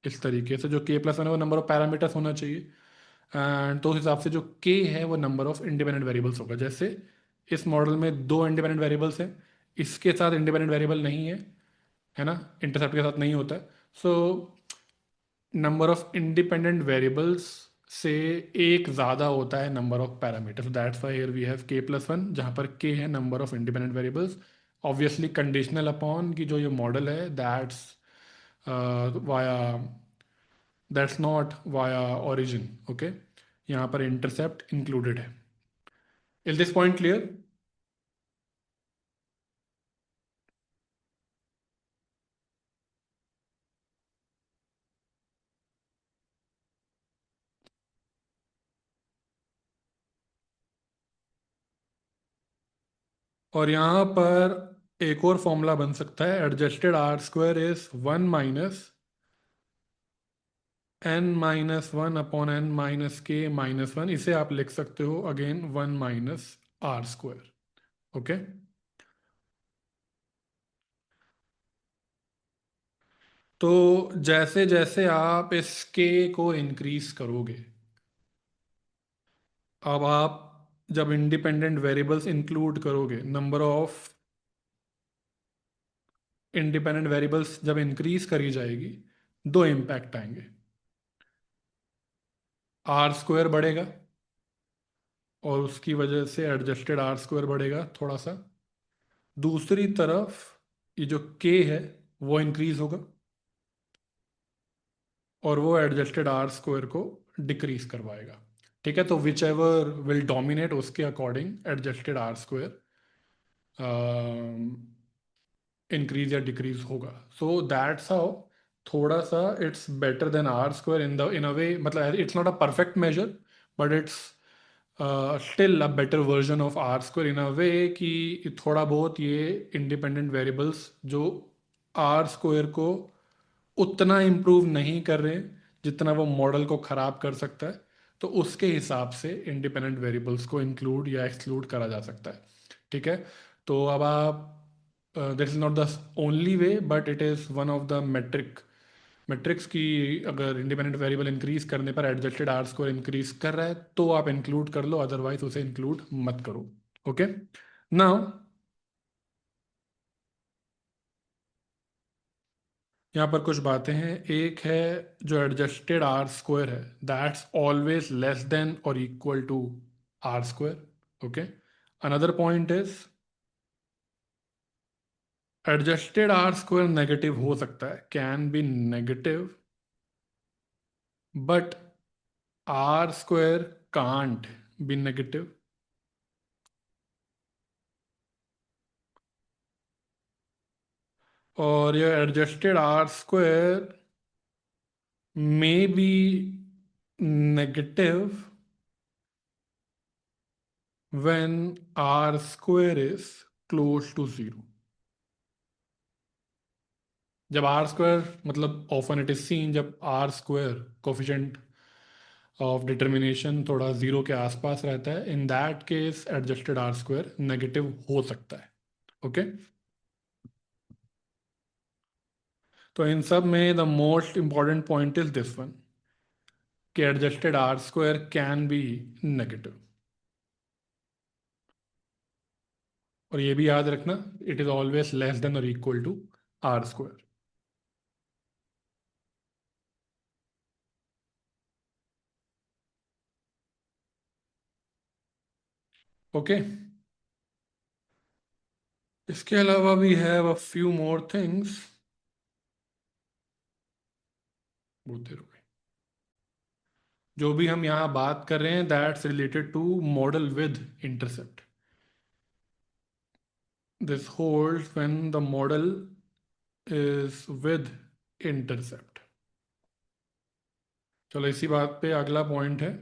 इस तरीके से जो k+1 है वो नंबर ऑफ पैरामीटर्स होना चाहिए एंड तो उस हिसाब से जो k है वो नंबर ऑफ इंडिपेंडेंट वेरिएबल्स होगा. जैसे इस मॉडल में दो इंडिपेंडेंट वेरिएबल्स हैं, इसके साथ इंडिपेंडेंट वेरिएबल नहीं है ना, इंटरसेप्ट के साथ नहीं होता है. So number of independent variables से एक ज़्यादा होता है number of parameters. That's why here we have k+1 जहाँ पर k है number of independent variables. Obviously conditional upon कि जो ये मॉडल है via that's not via origin. Okay. यहाँ पर इंटरसेप्ट इंक्लूडेड है. Is this point clear? और यहाँ पर एक और फॉर्मूला बन सकता है. Adjusted R square is 1 - n - 1 upon n - k - 1. इसे आप लिख सकते हो अगेन 1 - R स्क्वायर. ओके. तो जैसे जैसे आप इस k को इंक्रीज करोगे, अब आप जब इंडिपेंडेंट वेरिएबल्स इंक्लूड करोगे, नंबर ऑफ इंडिपेंडेंट वेरिएबल्स जब इंक्रीज करी जाएगी, दो इम्पैक्ट आएंगे. आर स्क्वायर बढ़ेगा और उसकी वजह से एडजस्टेड आर स्क्वायर बढ़ेगा थोड़ा सा. दूसरी तरफ ये जो k है वो इंक्रीज होगा और वो एडजस्टेड आर स्क्वायर को डिक्रीज करवाएगा. ठीक है. तो विच एवर विल डोमिनेट उसके according adjusted R square increase या डिक्रीज होगा. सो दैट्स हाउ थोड़ा सा it's better than R square in a way. मतलब it's not a perfect measure but it's still a better version of R square in a way कि थोड़ा बहुत ये independent variables जो R square को उतना इम्प्रूव नहीं कर रहे हैं जितना वो मॉडल को ख़राब कर सकता है, तो उसके हिसाब से इंडिपेंडेंट वेरिएबल्स को इंक्लूड या एक्सक्लूड करा जा सकता है. ठीक है. तो अब आप this is not the only way but it is one of the matrix की। अगर इंडिपेंडेंट वेरिएबल इंक्रीज करने पर एडजस्टेड आर स्क्वायर इंक्रीज कर रहा है तो आप इंक्लूड कर लो, अदरवाइज उसे इंक्लूड मत करो। ओके, नाउ यहाँ पर कुछ बातें हैं। एक है, जो एडजस्टेड आर स्क्वायर है दैट्स ऑलवेज लेस देन और equal to R square. Okay, another point is adjusted R square negative हो सकता है, can be negative, but R square can't be negative. और ये adjusted R square maybe negative when r square is close to zero। जब R square मतलब often it is seen, जब R square coefficient of determination थोड़ा zero के आसपास रहता है, in that case adjusted R square negative हो सकता है। ओके, तो इन सब में the most important point is this one, कि adjusted R square can be negative. और ये भी याद रखना, it is always less than और equal to R square. Okay, इसके अलावा we have a few more things. बहुत देर हो गई। जो भी हम यहाँ बात कर रहे हैं that's related to model with intercept. This holds when the model is with intercept. चलो इसी बात पे अगला पॉइंट है।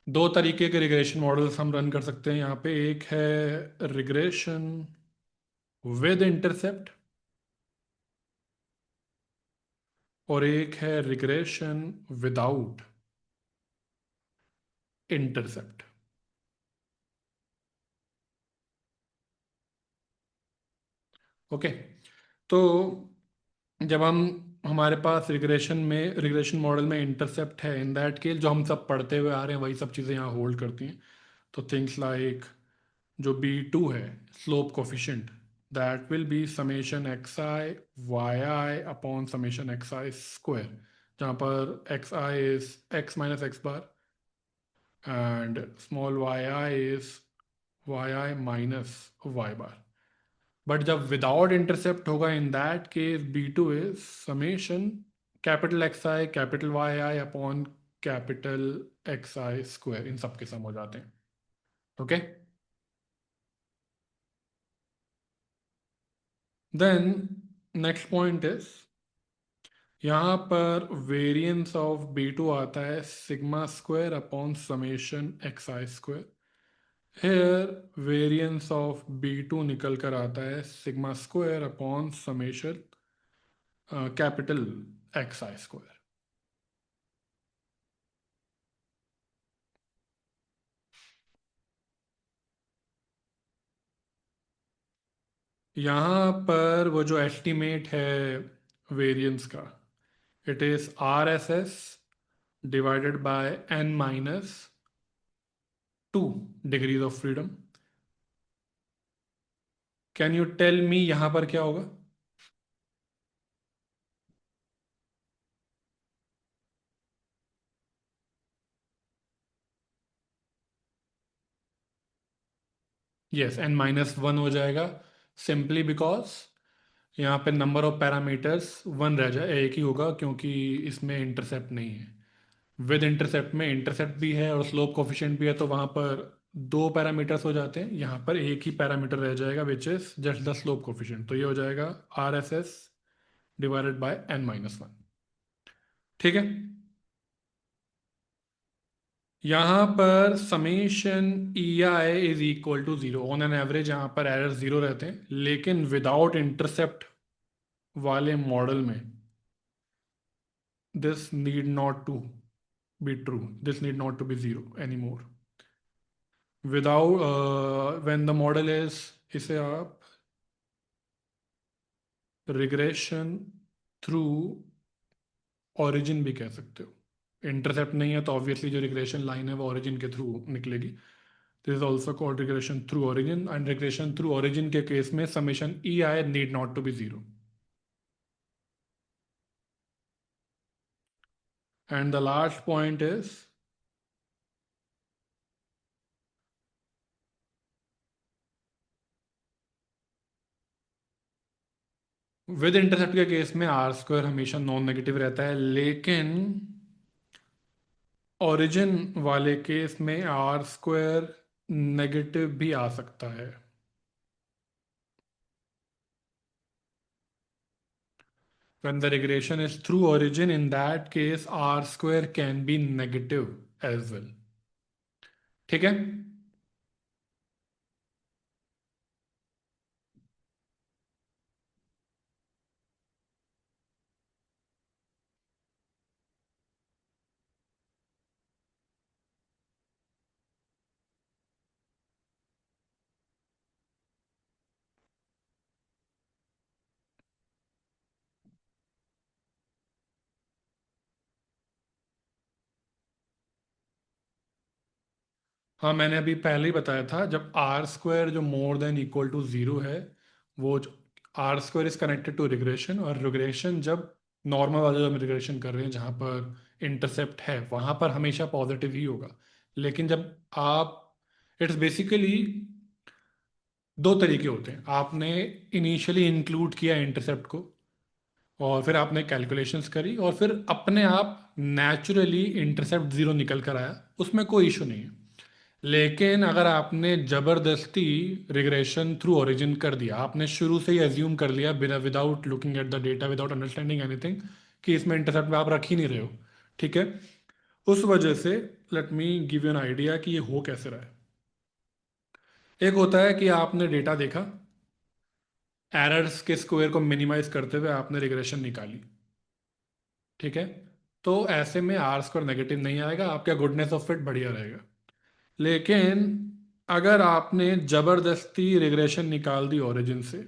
दो तरीके के रिग्रेशन मॉडल्स हम रन कर सकते हैं यहाँ पे। एक है रिग्रेशन विद इंटरसेप्ट और एक है रिग्रेशन विदाउट इंटरसेप्ट। ओके, तो जब हम हमारे पास रिग्रेशन मॉडल में इंटरसेप्ट है, इन दैट केस जो हम सब पढ़ते हुए आ रहे हैं वही सब चीज़ें यहाँ होल्ड करती हैं। तो थिंग्स लाइक जो B2 है, slope coefficient, that will be summation x I Y I upon summation x I square, जहाँ पर X I is X minus x bar and small Y I is Y I minus Y bar. But जब without intercept होगा, in that case B2 is summation capital X I capital Y I upon capital X I square, इन सब के sum हो जाते हैं। Okay, then next point is, यहाँ पर वेरिएंस ऑफ B2 आता है sigma square upon summation x I square. Here variance of B2 निकल कर आता है sigma square upon summation capital X आई स्क्वायर। यहाँ पर वो जो एस्टिमेट है वेरिएंस का, it is RSS divided by n-2 degrees of freedom. Can you tell me यहाँ पर क्या होगा? यस, n-1 हो जाएगा, सिंपली बिकॉज यहाँ पे नंबर ऑफ पैरामीटर्स वन रह जाए, एक ही होगा क्योंकि इसमें इंटरसेप्ट नहीं है। विद इंटरसेप्ट में इंटरसेप्ट भी है और स्लोप कोफिशिएंट भी है, तो वहाँ पर दो पैरामीटर्स हो जाते हैं, यहाँ पर एक ही पैरामीटर रह जाएगा which is just the slope coefficient. तो ये हो जाएगा RSS डिवाइडेड बाय n-1। ठीक है, यहाँ पर summation EI is equal to zero on an average, यहाँ पर एरर जीरो रहते हैं, लेकिन विदाउट इंटरसेप्ट वाले मॉडल में this need not to be true, this need not to be zero any more. Without when the model is, इसे आप regression through origin भी कह सकते हो। इंटरसेप्ट नहीं है तो ऑब्वियसली जो रिग्रेशन लाइन है वो ओरिजिन के थ्रू निकलेगी। This is also called regression through origin, and regression through origin के केस में summation e i need not to be zero. And the last point is with intercept के case में R square हमेशा non negative रहता है, लेकिन origin वाले case में आर स्क्वायर नेगेटिव भी आ सकता है। When the regression is through origin, in that case r square can be negative as well। ठीक है। हाँ, मैंने अभी पहले ही बताया था, जब आर स्क्वायर जो more than equal to zero है, वो R square is connected to regression, और रिग्रेशन जब नॉर्मल वाला जो हम रिग्रेशन कर रहे हैं जहाँ पर इंटरसेप्ट है वहाँ पर हमेशा पॉजिटिव ही होगा। लेकिन जब आप, इट्स बेसिकली दो तरीके होते हैं। आपने इनिशियली इंक्लूड किया इंटरसेप्ट को, और फिर आपने कैलकुलेशंस करी, और फिर अपने आप नेचुरली इंटरसेप्ट जीरो निकल कर आया, उसमें कोई इशू नहीं है। लेकिन अगर आपने जबरदस्ती रिग्रेशन थ्रू ओरिजिन कर दिया, आपने शुरू से ही एज्यूम कर लिया बिना, without looking at the data, without understanding anything, कि इसमें इंटरसेप्ट में आप रख ही नहीं रहे हो, ठीक है, उस वजह से let me give you an idea कि ये हो कैसे रहा है। एक होता है कि आपने डेटा देखा, एरर्स के स्क्वायर को मिनिमाइज करते हुए आपने रिग्रेशन निकाली, ठीक है, तो ऐसे में आर स्क्वायर नेगेटिव नहीं आएगा, आपका गुडनेस ऑफ फिट बढ़िया रहेगा। लेकिन अगर आपने जबरदस्ती रिग्रेशन निकाल दी ओरिजिन से,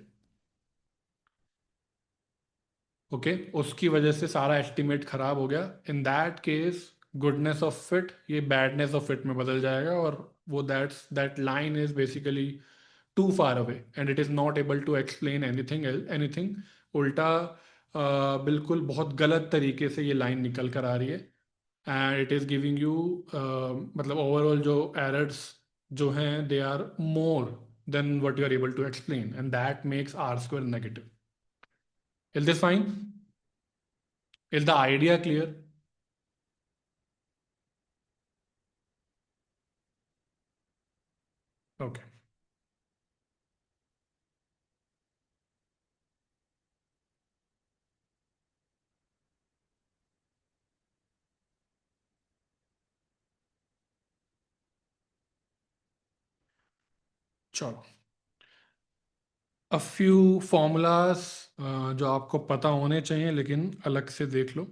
ओके, उसकी वजह से सारा एस्टिमेट खराब हो गया, in that case goodness of fit ये बैडनेस ऑफ फिट में बदल जाएगा, और वो that line is basically too far away and it is not able to explain anything anything. उल्टा बिल्कुल बहुत गलत तरीके से ये लाइन निकल कर आ रही है, and it is giving you, मतलब ओवरऑल जो एरर्स जो हैं they are more than what you are able to explain, and that makes R square negative. Is this fine? Is the idea clear? Okay, चलो, a few formulas जो आपको पता होने चाहिए लेकिन अलग से देख लो।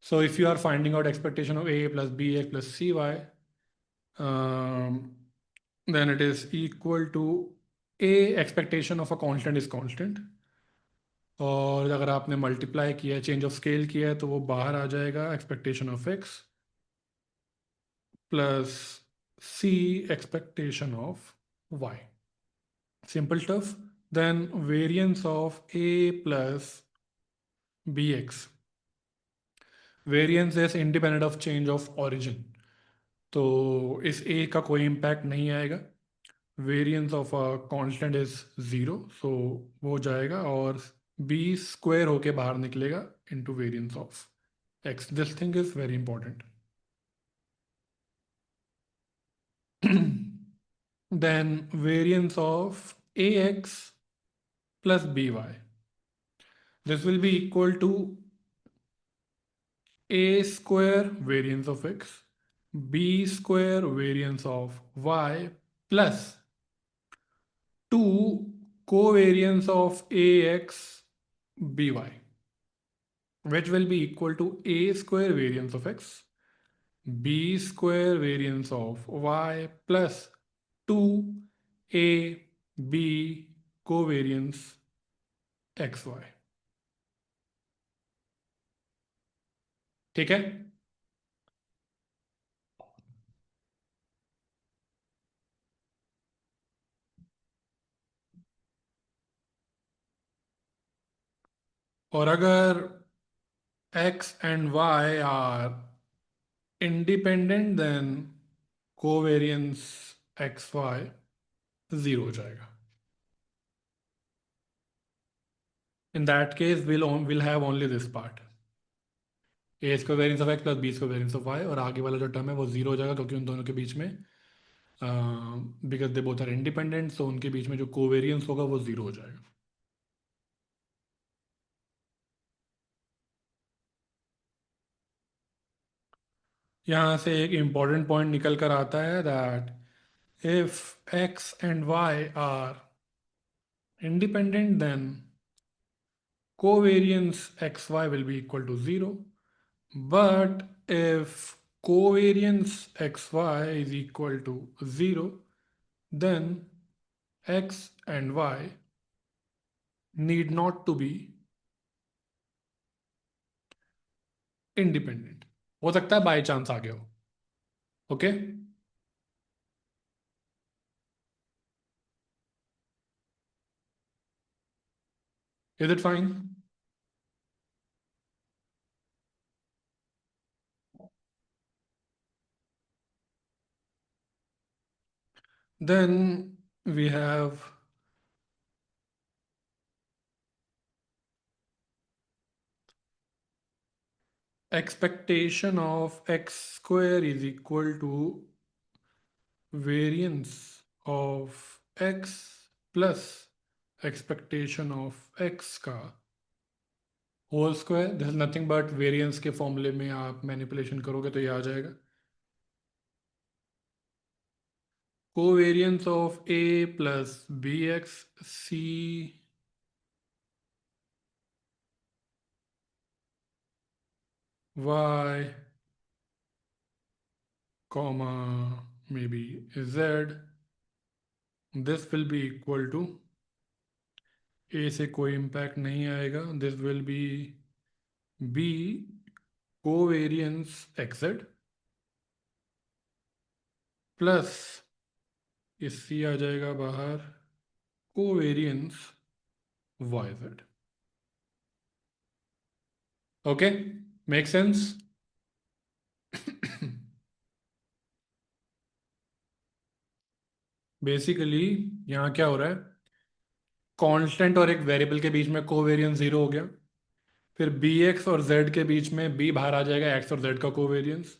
So if you are finding out expectation of a plus bx plus cy, then it is equal to a expectation of a constant is constant, और अगर आपने मल्टीप्लाई किया है, चेंज ऑफ स्केल किया है, तो वो बाहर आ जाएगा expectation of x plus C expectation of Y. Simple tough. Then variance of A plus B X, variance is independent of change of origin, तो इस ए का कोई इम्पैक्ट नहीं आएगा। Variance of a constant is zero, so वो जाएगा, और B square होके बाहर निकलेगा into variance of X. This thing is very important. Then variance of A X plus B Y, this will be equal to a square variance of x, b square variance of y, plus 2 covariance of ax by। which will be equal to a square variance of x, b square variance of y plus 2 ab covariance xy. ठीक है। और अगर x and y are independent, then covariance xy 0 हो जाएगा। In that case, we'll have only this part, a square variance of x plus b square variance of y, और आगे वाला जो टर्म है वो जीरो हो जाएगा क्योंकि उन दोनों के बीच में, because they both are independent, तो उनके बीच में जो कोवेरियंस होगा वो जीरो हो जाएगा। यहाँ से एक इंपॉर्टेंट पॉइंट निकल कर आता है that if x and y are independent, then covariance xy will be equal to 0. But if covariance xy is equal to 0, then x and y need not to be independent. हो सकता है by chance आ गया हो। Okay, is it fine? Then we have expectation of x square is equal to variance of x plus expectation of x का whole square. This is nothing but variance के फॉर्मूले में आप मैनिपुलेशन करोगे तो ये आ जाएगा। Covariance of A plus B x c y comma maybe z, this will be equal to, a से कोई इम्पैक्ट नहीं आएगा, this will be b covariance x z plus ये सी आ जाएगा बाहर, covariance y z. Okay, make sense? Basically यहाँ क्या हो रहा है, कांस्टेंट और एक वेरिएबल के बीच में कोवेरियंस जीरो हो गया, फिर बी एक्स और जेड के बीच में बी बाहर आ जाएगा, एक्स और जेड का कोवेरियंस,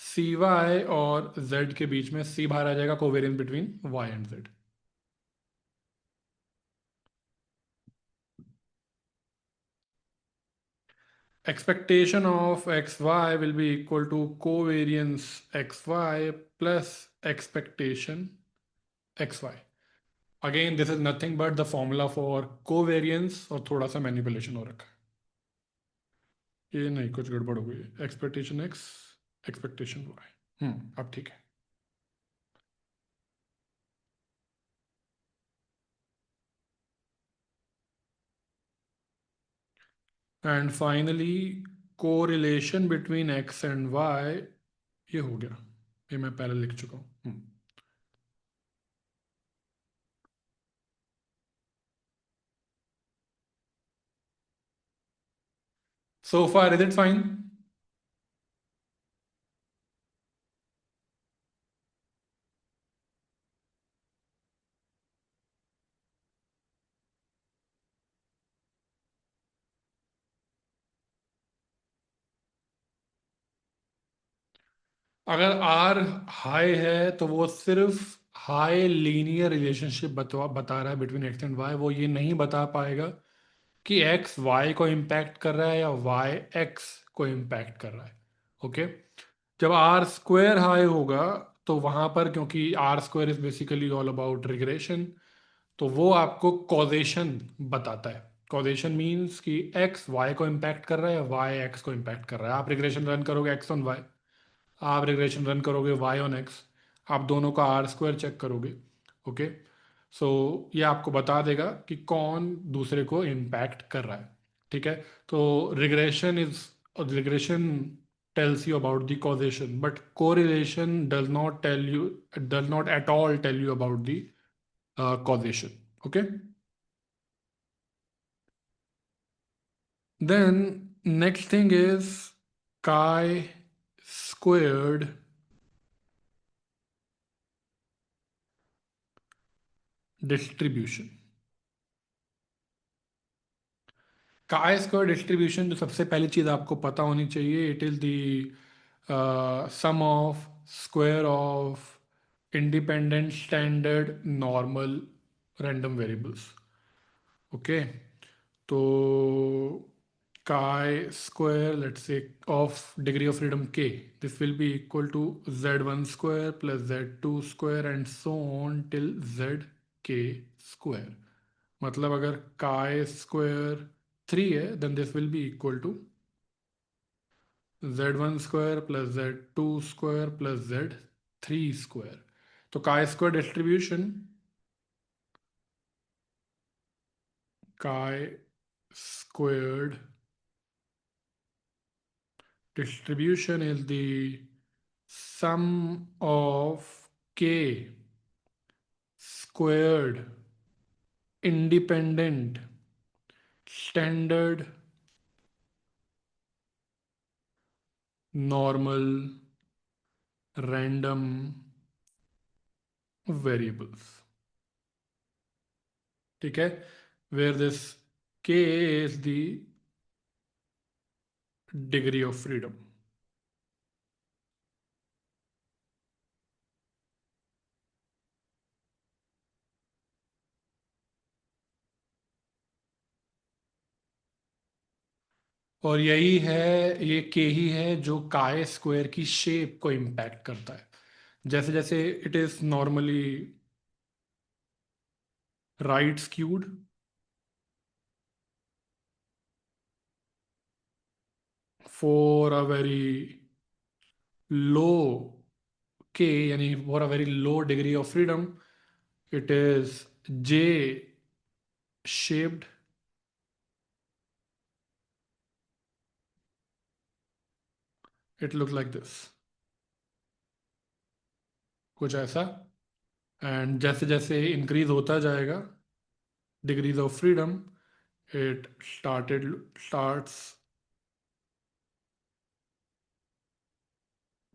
सी वाई और जेड के बीच में सी बाहर आ जाएगा, covariance between y and z. Expectation of xy will be equal to covariance xy plus expectation xy. Again, this is nothing but the formula for covariance, और थोड़ा सा मैनिपुलेशन हो रखा है। ये नहीं, कुछ गड़बड़ हो गई है। Expectation x, expectation y. अब ठीक है। And finally correlation between x and y, ये हो गया, ये मैं पहले लिख चुका हूँ। So far, is it fine? अगर आर हाई है तो वो सिर्फ हाई लीनियर रिलेशनशिप बता रहा है बिटवीन एक्स एंड वाई, वो ये नहीं बता पाएगा कि एक्स वाई को इम्पैक्ट कर रहा है या वाई एक्स को इम्पैक्ट कर रहा है। ओके, जब आर स्क्वायर हाई होगा तो वहां पर, क्योंकि R square is basically all about regression, तो वो आपको कॉजेशन बताता है। कॉजेशन मीन्स कि एक्स वाई को इम्पैक्ट कर रहा है, वाई एक्स को इम्पैक्ट कर रहा है। आप रिग्रेशन रन करोगे एक्स ऑन वाई, आप रिग्रेशन रन करोगे वाई ऑन एक्स, आप दोनों का आर स्क्वायर चेक करोगे। ओके, सो ये आपको बता देगा कि कौन दूसरे को इम्पैक्ट कर रहा है। ठीक है, तो regression tells you about the causation, but correlation does not at all tell you about the causation. Okay, then next thing is chi-squared distribution। chi square distribution जो सबसे पहली चीज आपको पता होनी चाहिए, it is the sum of square of independent standard normal random variables. Okay, तो chi square, let's say, of degree of freedom k, this will be equal to z1 square plus z2 square and so on till zk square। मतलब अगर chi square 3 है, then this will be equal to z1 square plus z2 square plus z3 square। तो chi square distribution, chi squared distribution is the sum of k squared independent standard normal random variables। ठीक है, where this k is the degree of freedom। और यही है, ये के ही है जो काय स्क्वायर की शेप को इम्पैक्ट करता है। जैसे जैसे it is normally right skewed, for a very low के, यानी for a very low degree of freedom, it is J shaped. It look like this, कुछ ऐसा। एंड जैसे जैसे इंक्रीज होता जाएगा degrees of freedom, it starts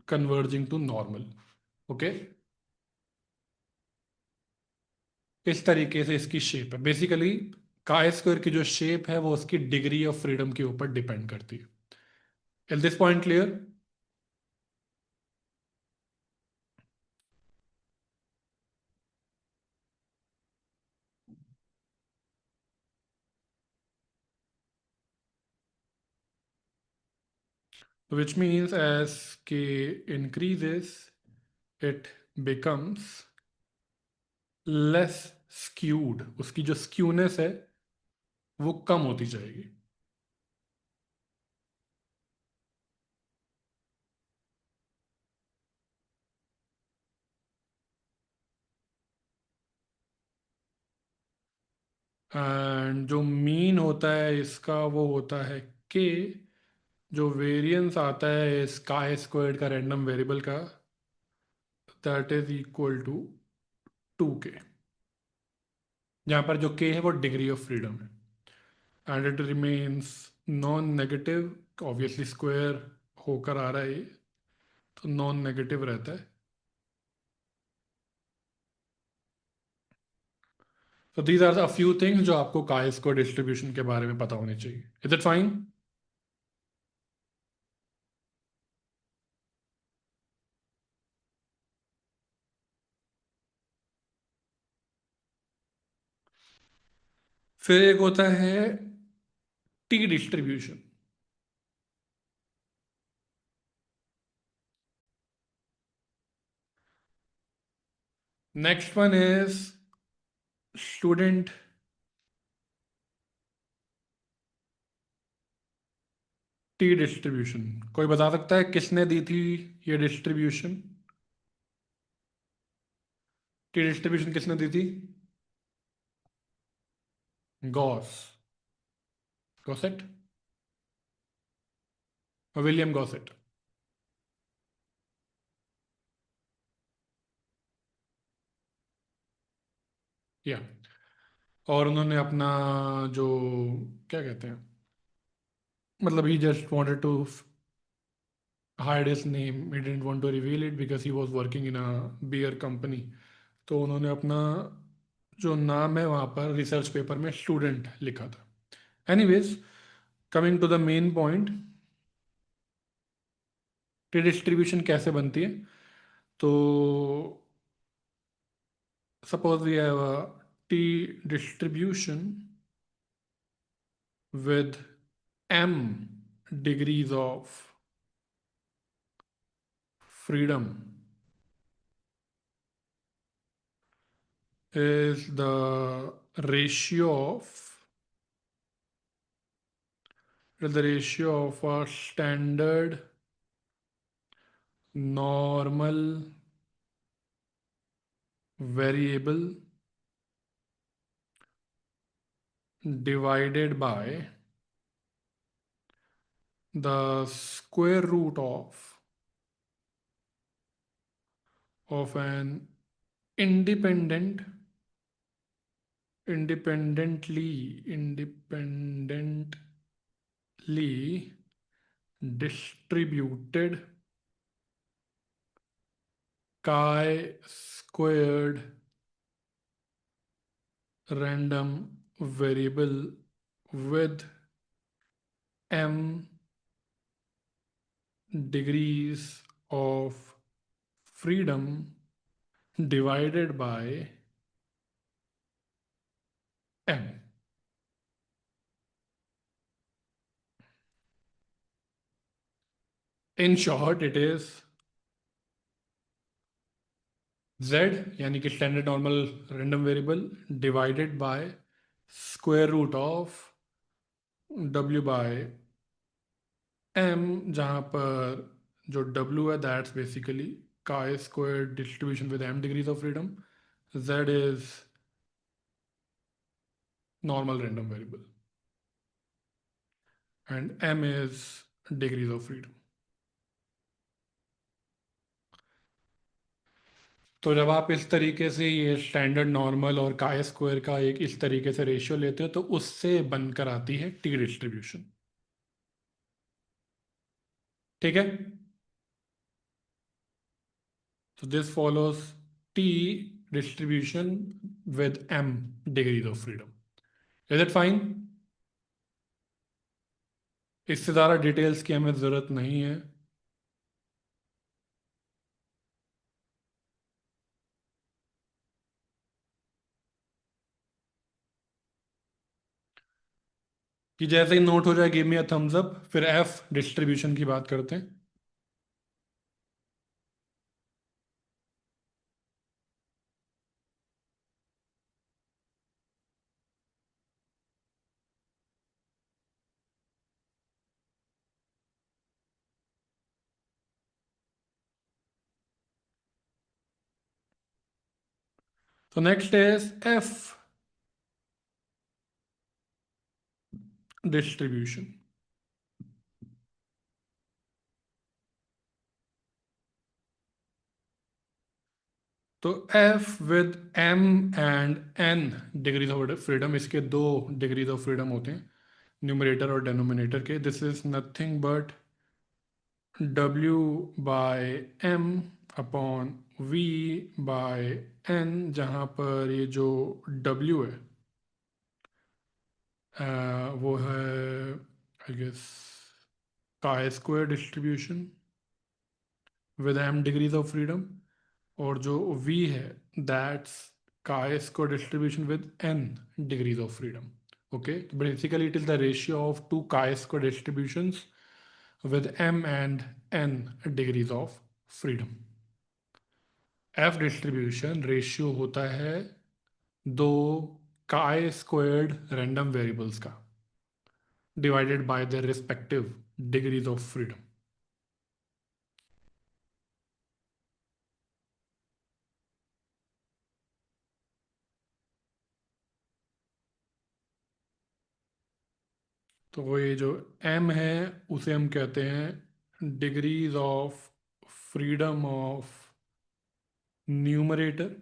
converging to normal। Okay, इस तरीके से इसकी शेप है बेसिकली। काय स्क्वायर की जो शेप है वो उसकी डिग्री ऑफ फ्रीडम के ऊपर डिपेंड करती है। Is this point clear? Which means as k increases, it becomes less skewed, उसकी जो स्क्यूनेस है वो कम होती जाएगी। एंड जो मीन होता है इसका वो होता है के, जो वेरिएंस आता है इस काय स्क्वायर्ड का रैंडम वेरिएबल का, that is equal to 2k, जहाँ पर जो k है वो डिग्री ऑफ फ्रीडम है। And it remains non negative, obviously square होकर आ रहा है ये, तो नॉन नेगेटिव रहता है। तो these are the few things जो आपको काय स्क्वायर डिस्ट्रीब्यूशन के बारे में पता होनी चाहिए। Is it fine? फिर एक होता है T distribution. Next one is student T distribution कोई बता सकता है किसने दी थी ये डिस्ट्रीब्यूशन? टी डिस्ट्रीब्यूशन किसने दी थी? गॉस। गॉसेट। William Gosset. या और उन्होंने अपना जो क्या कहते हैं, मतलब ही just wanted to hide his name. He didn't want to reveal it because he was working in a beer company. तो उन्होंने अपना जो नाम है वहाँ पर रिसर्च पेपर में स्टूडेंट लिखा था. Anyways, coming to the main point, t distribution कैसे बनती है? तो suppose we have a t distribution with m degrees of freedom is the ratio of a standard normal variable divided by the square root of an independent independently distributed chi-squared random variable with m degrees of freedom divided by m. In short, it is z यानी कि standard normal random variable divided by square root of w by m, जहाँ पर जो w है that's basically chi square distribution with m degrees of freedom, z is normal random variable and m is degrees of freedom. तो जब आप इस तरीके से ये स्टैंडर्ड नॉर्मल और काय स्क्वायर का एक इस तरीके से रेशियो लेते हो तो उससे बनकर आती है टी डिस्ट्रीब्यूशन. ठीक है? तो this follows t distribution with m degrees of freedom. Is it fine? इससे ज़्यादा डिटेल्स की हमें ज़रूरत नहीं है. कि जैसे ही नोट हो जाए give me a thumbs up, फिर एफ डिस्ट्रीब्यूशन की बात करते हैं. तो नेक्स्ट इज एफ डिस्ट्रीब्यूशन. तो F with m and n degrees of freedom, इसके दो डिग्रीज ऑफ फ्रीडम होते हैं न्यूमरेटर और डेनोमिनेटर के. दिस इज नथिंग बट डब्ल्यू by m upon v by n, जहाँ पर ये जो डब्ल्यू है वो है I guess chi square distribution with m degrees of freedom, और जो v है that's chi square distribution with n degrees of freedom. Okay, so basically it is the ratio of two chi square distributions with m and n degrees of freedom. f distribution ratio होता है दो chi squared random variables का divided by their respective degrees of freedom. तो ये जो M है उसे हम कहते हैं degrees of freedom of numerator,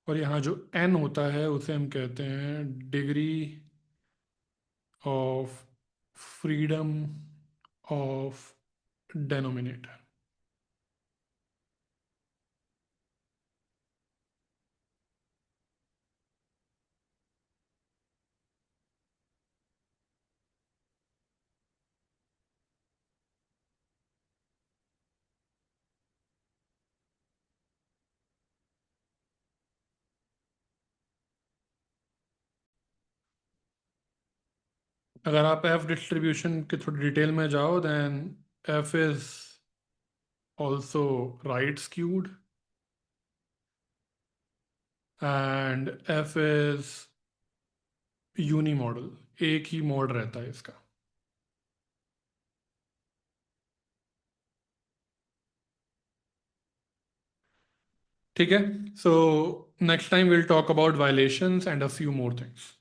और यहाँ जो एन होता है उसे हम कहते हैं degree of freedom of denominator. अगर आप एफ डिस्ट्रीब्यूशन के थोड़ी डिटेल में जाओ, then F is also right skewed and F is unimodal, एक ही मॉड रहता है इसका। ठीक है, so next time will talk about violations and a few more things.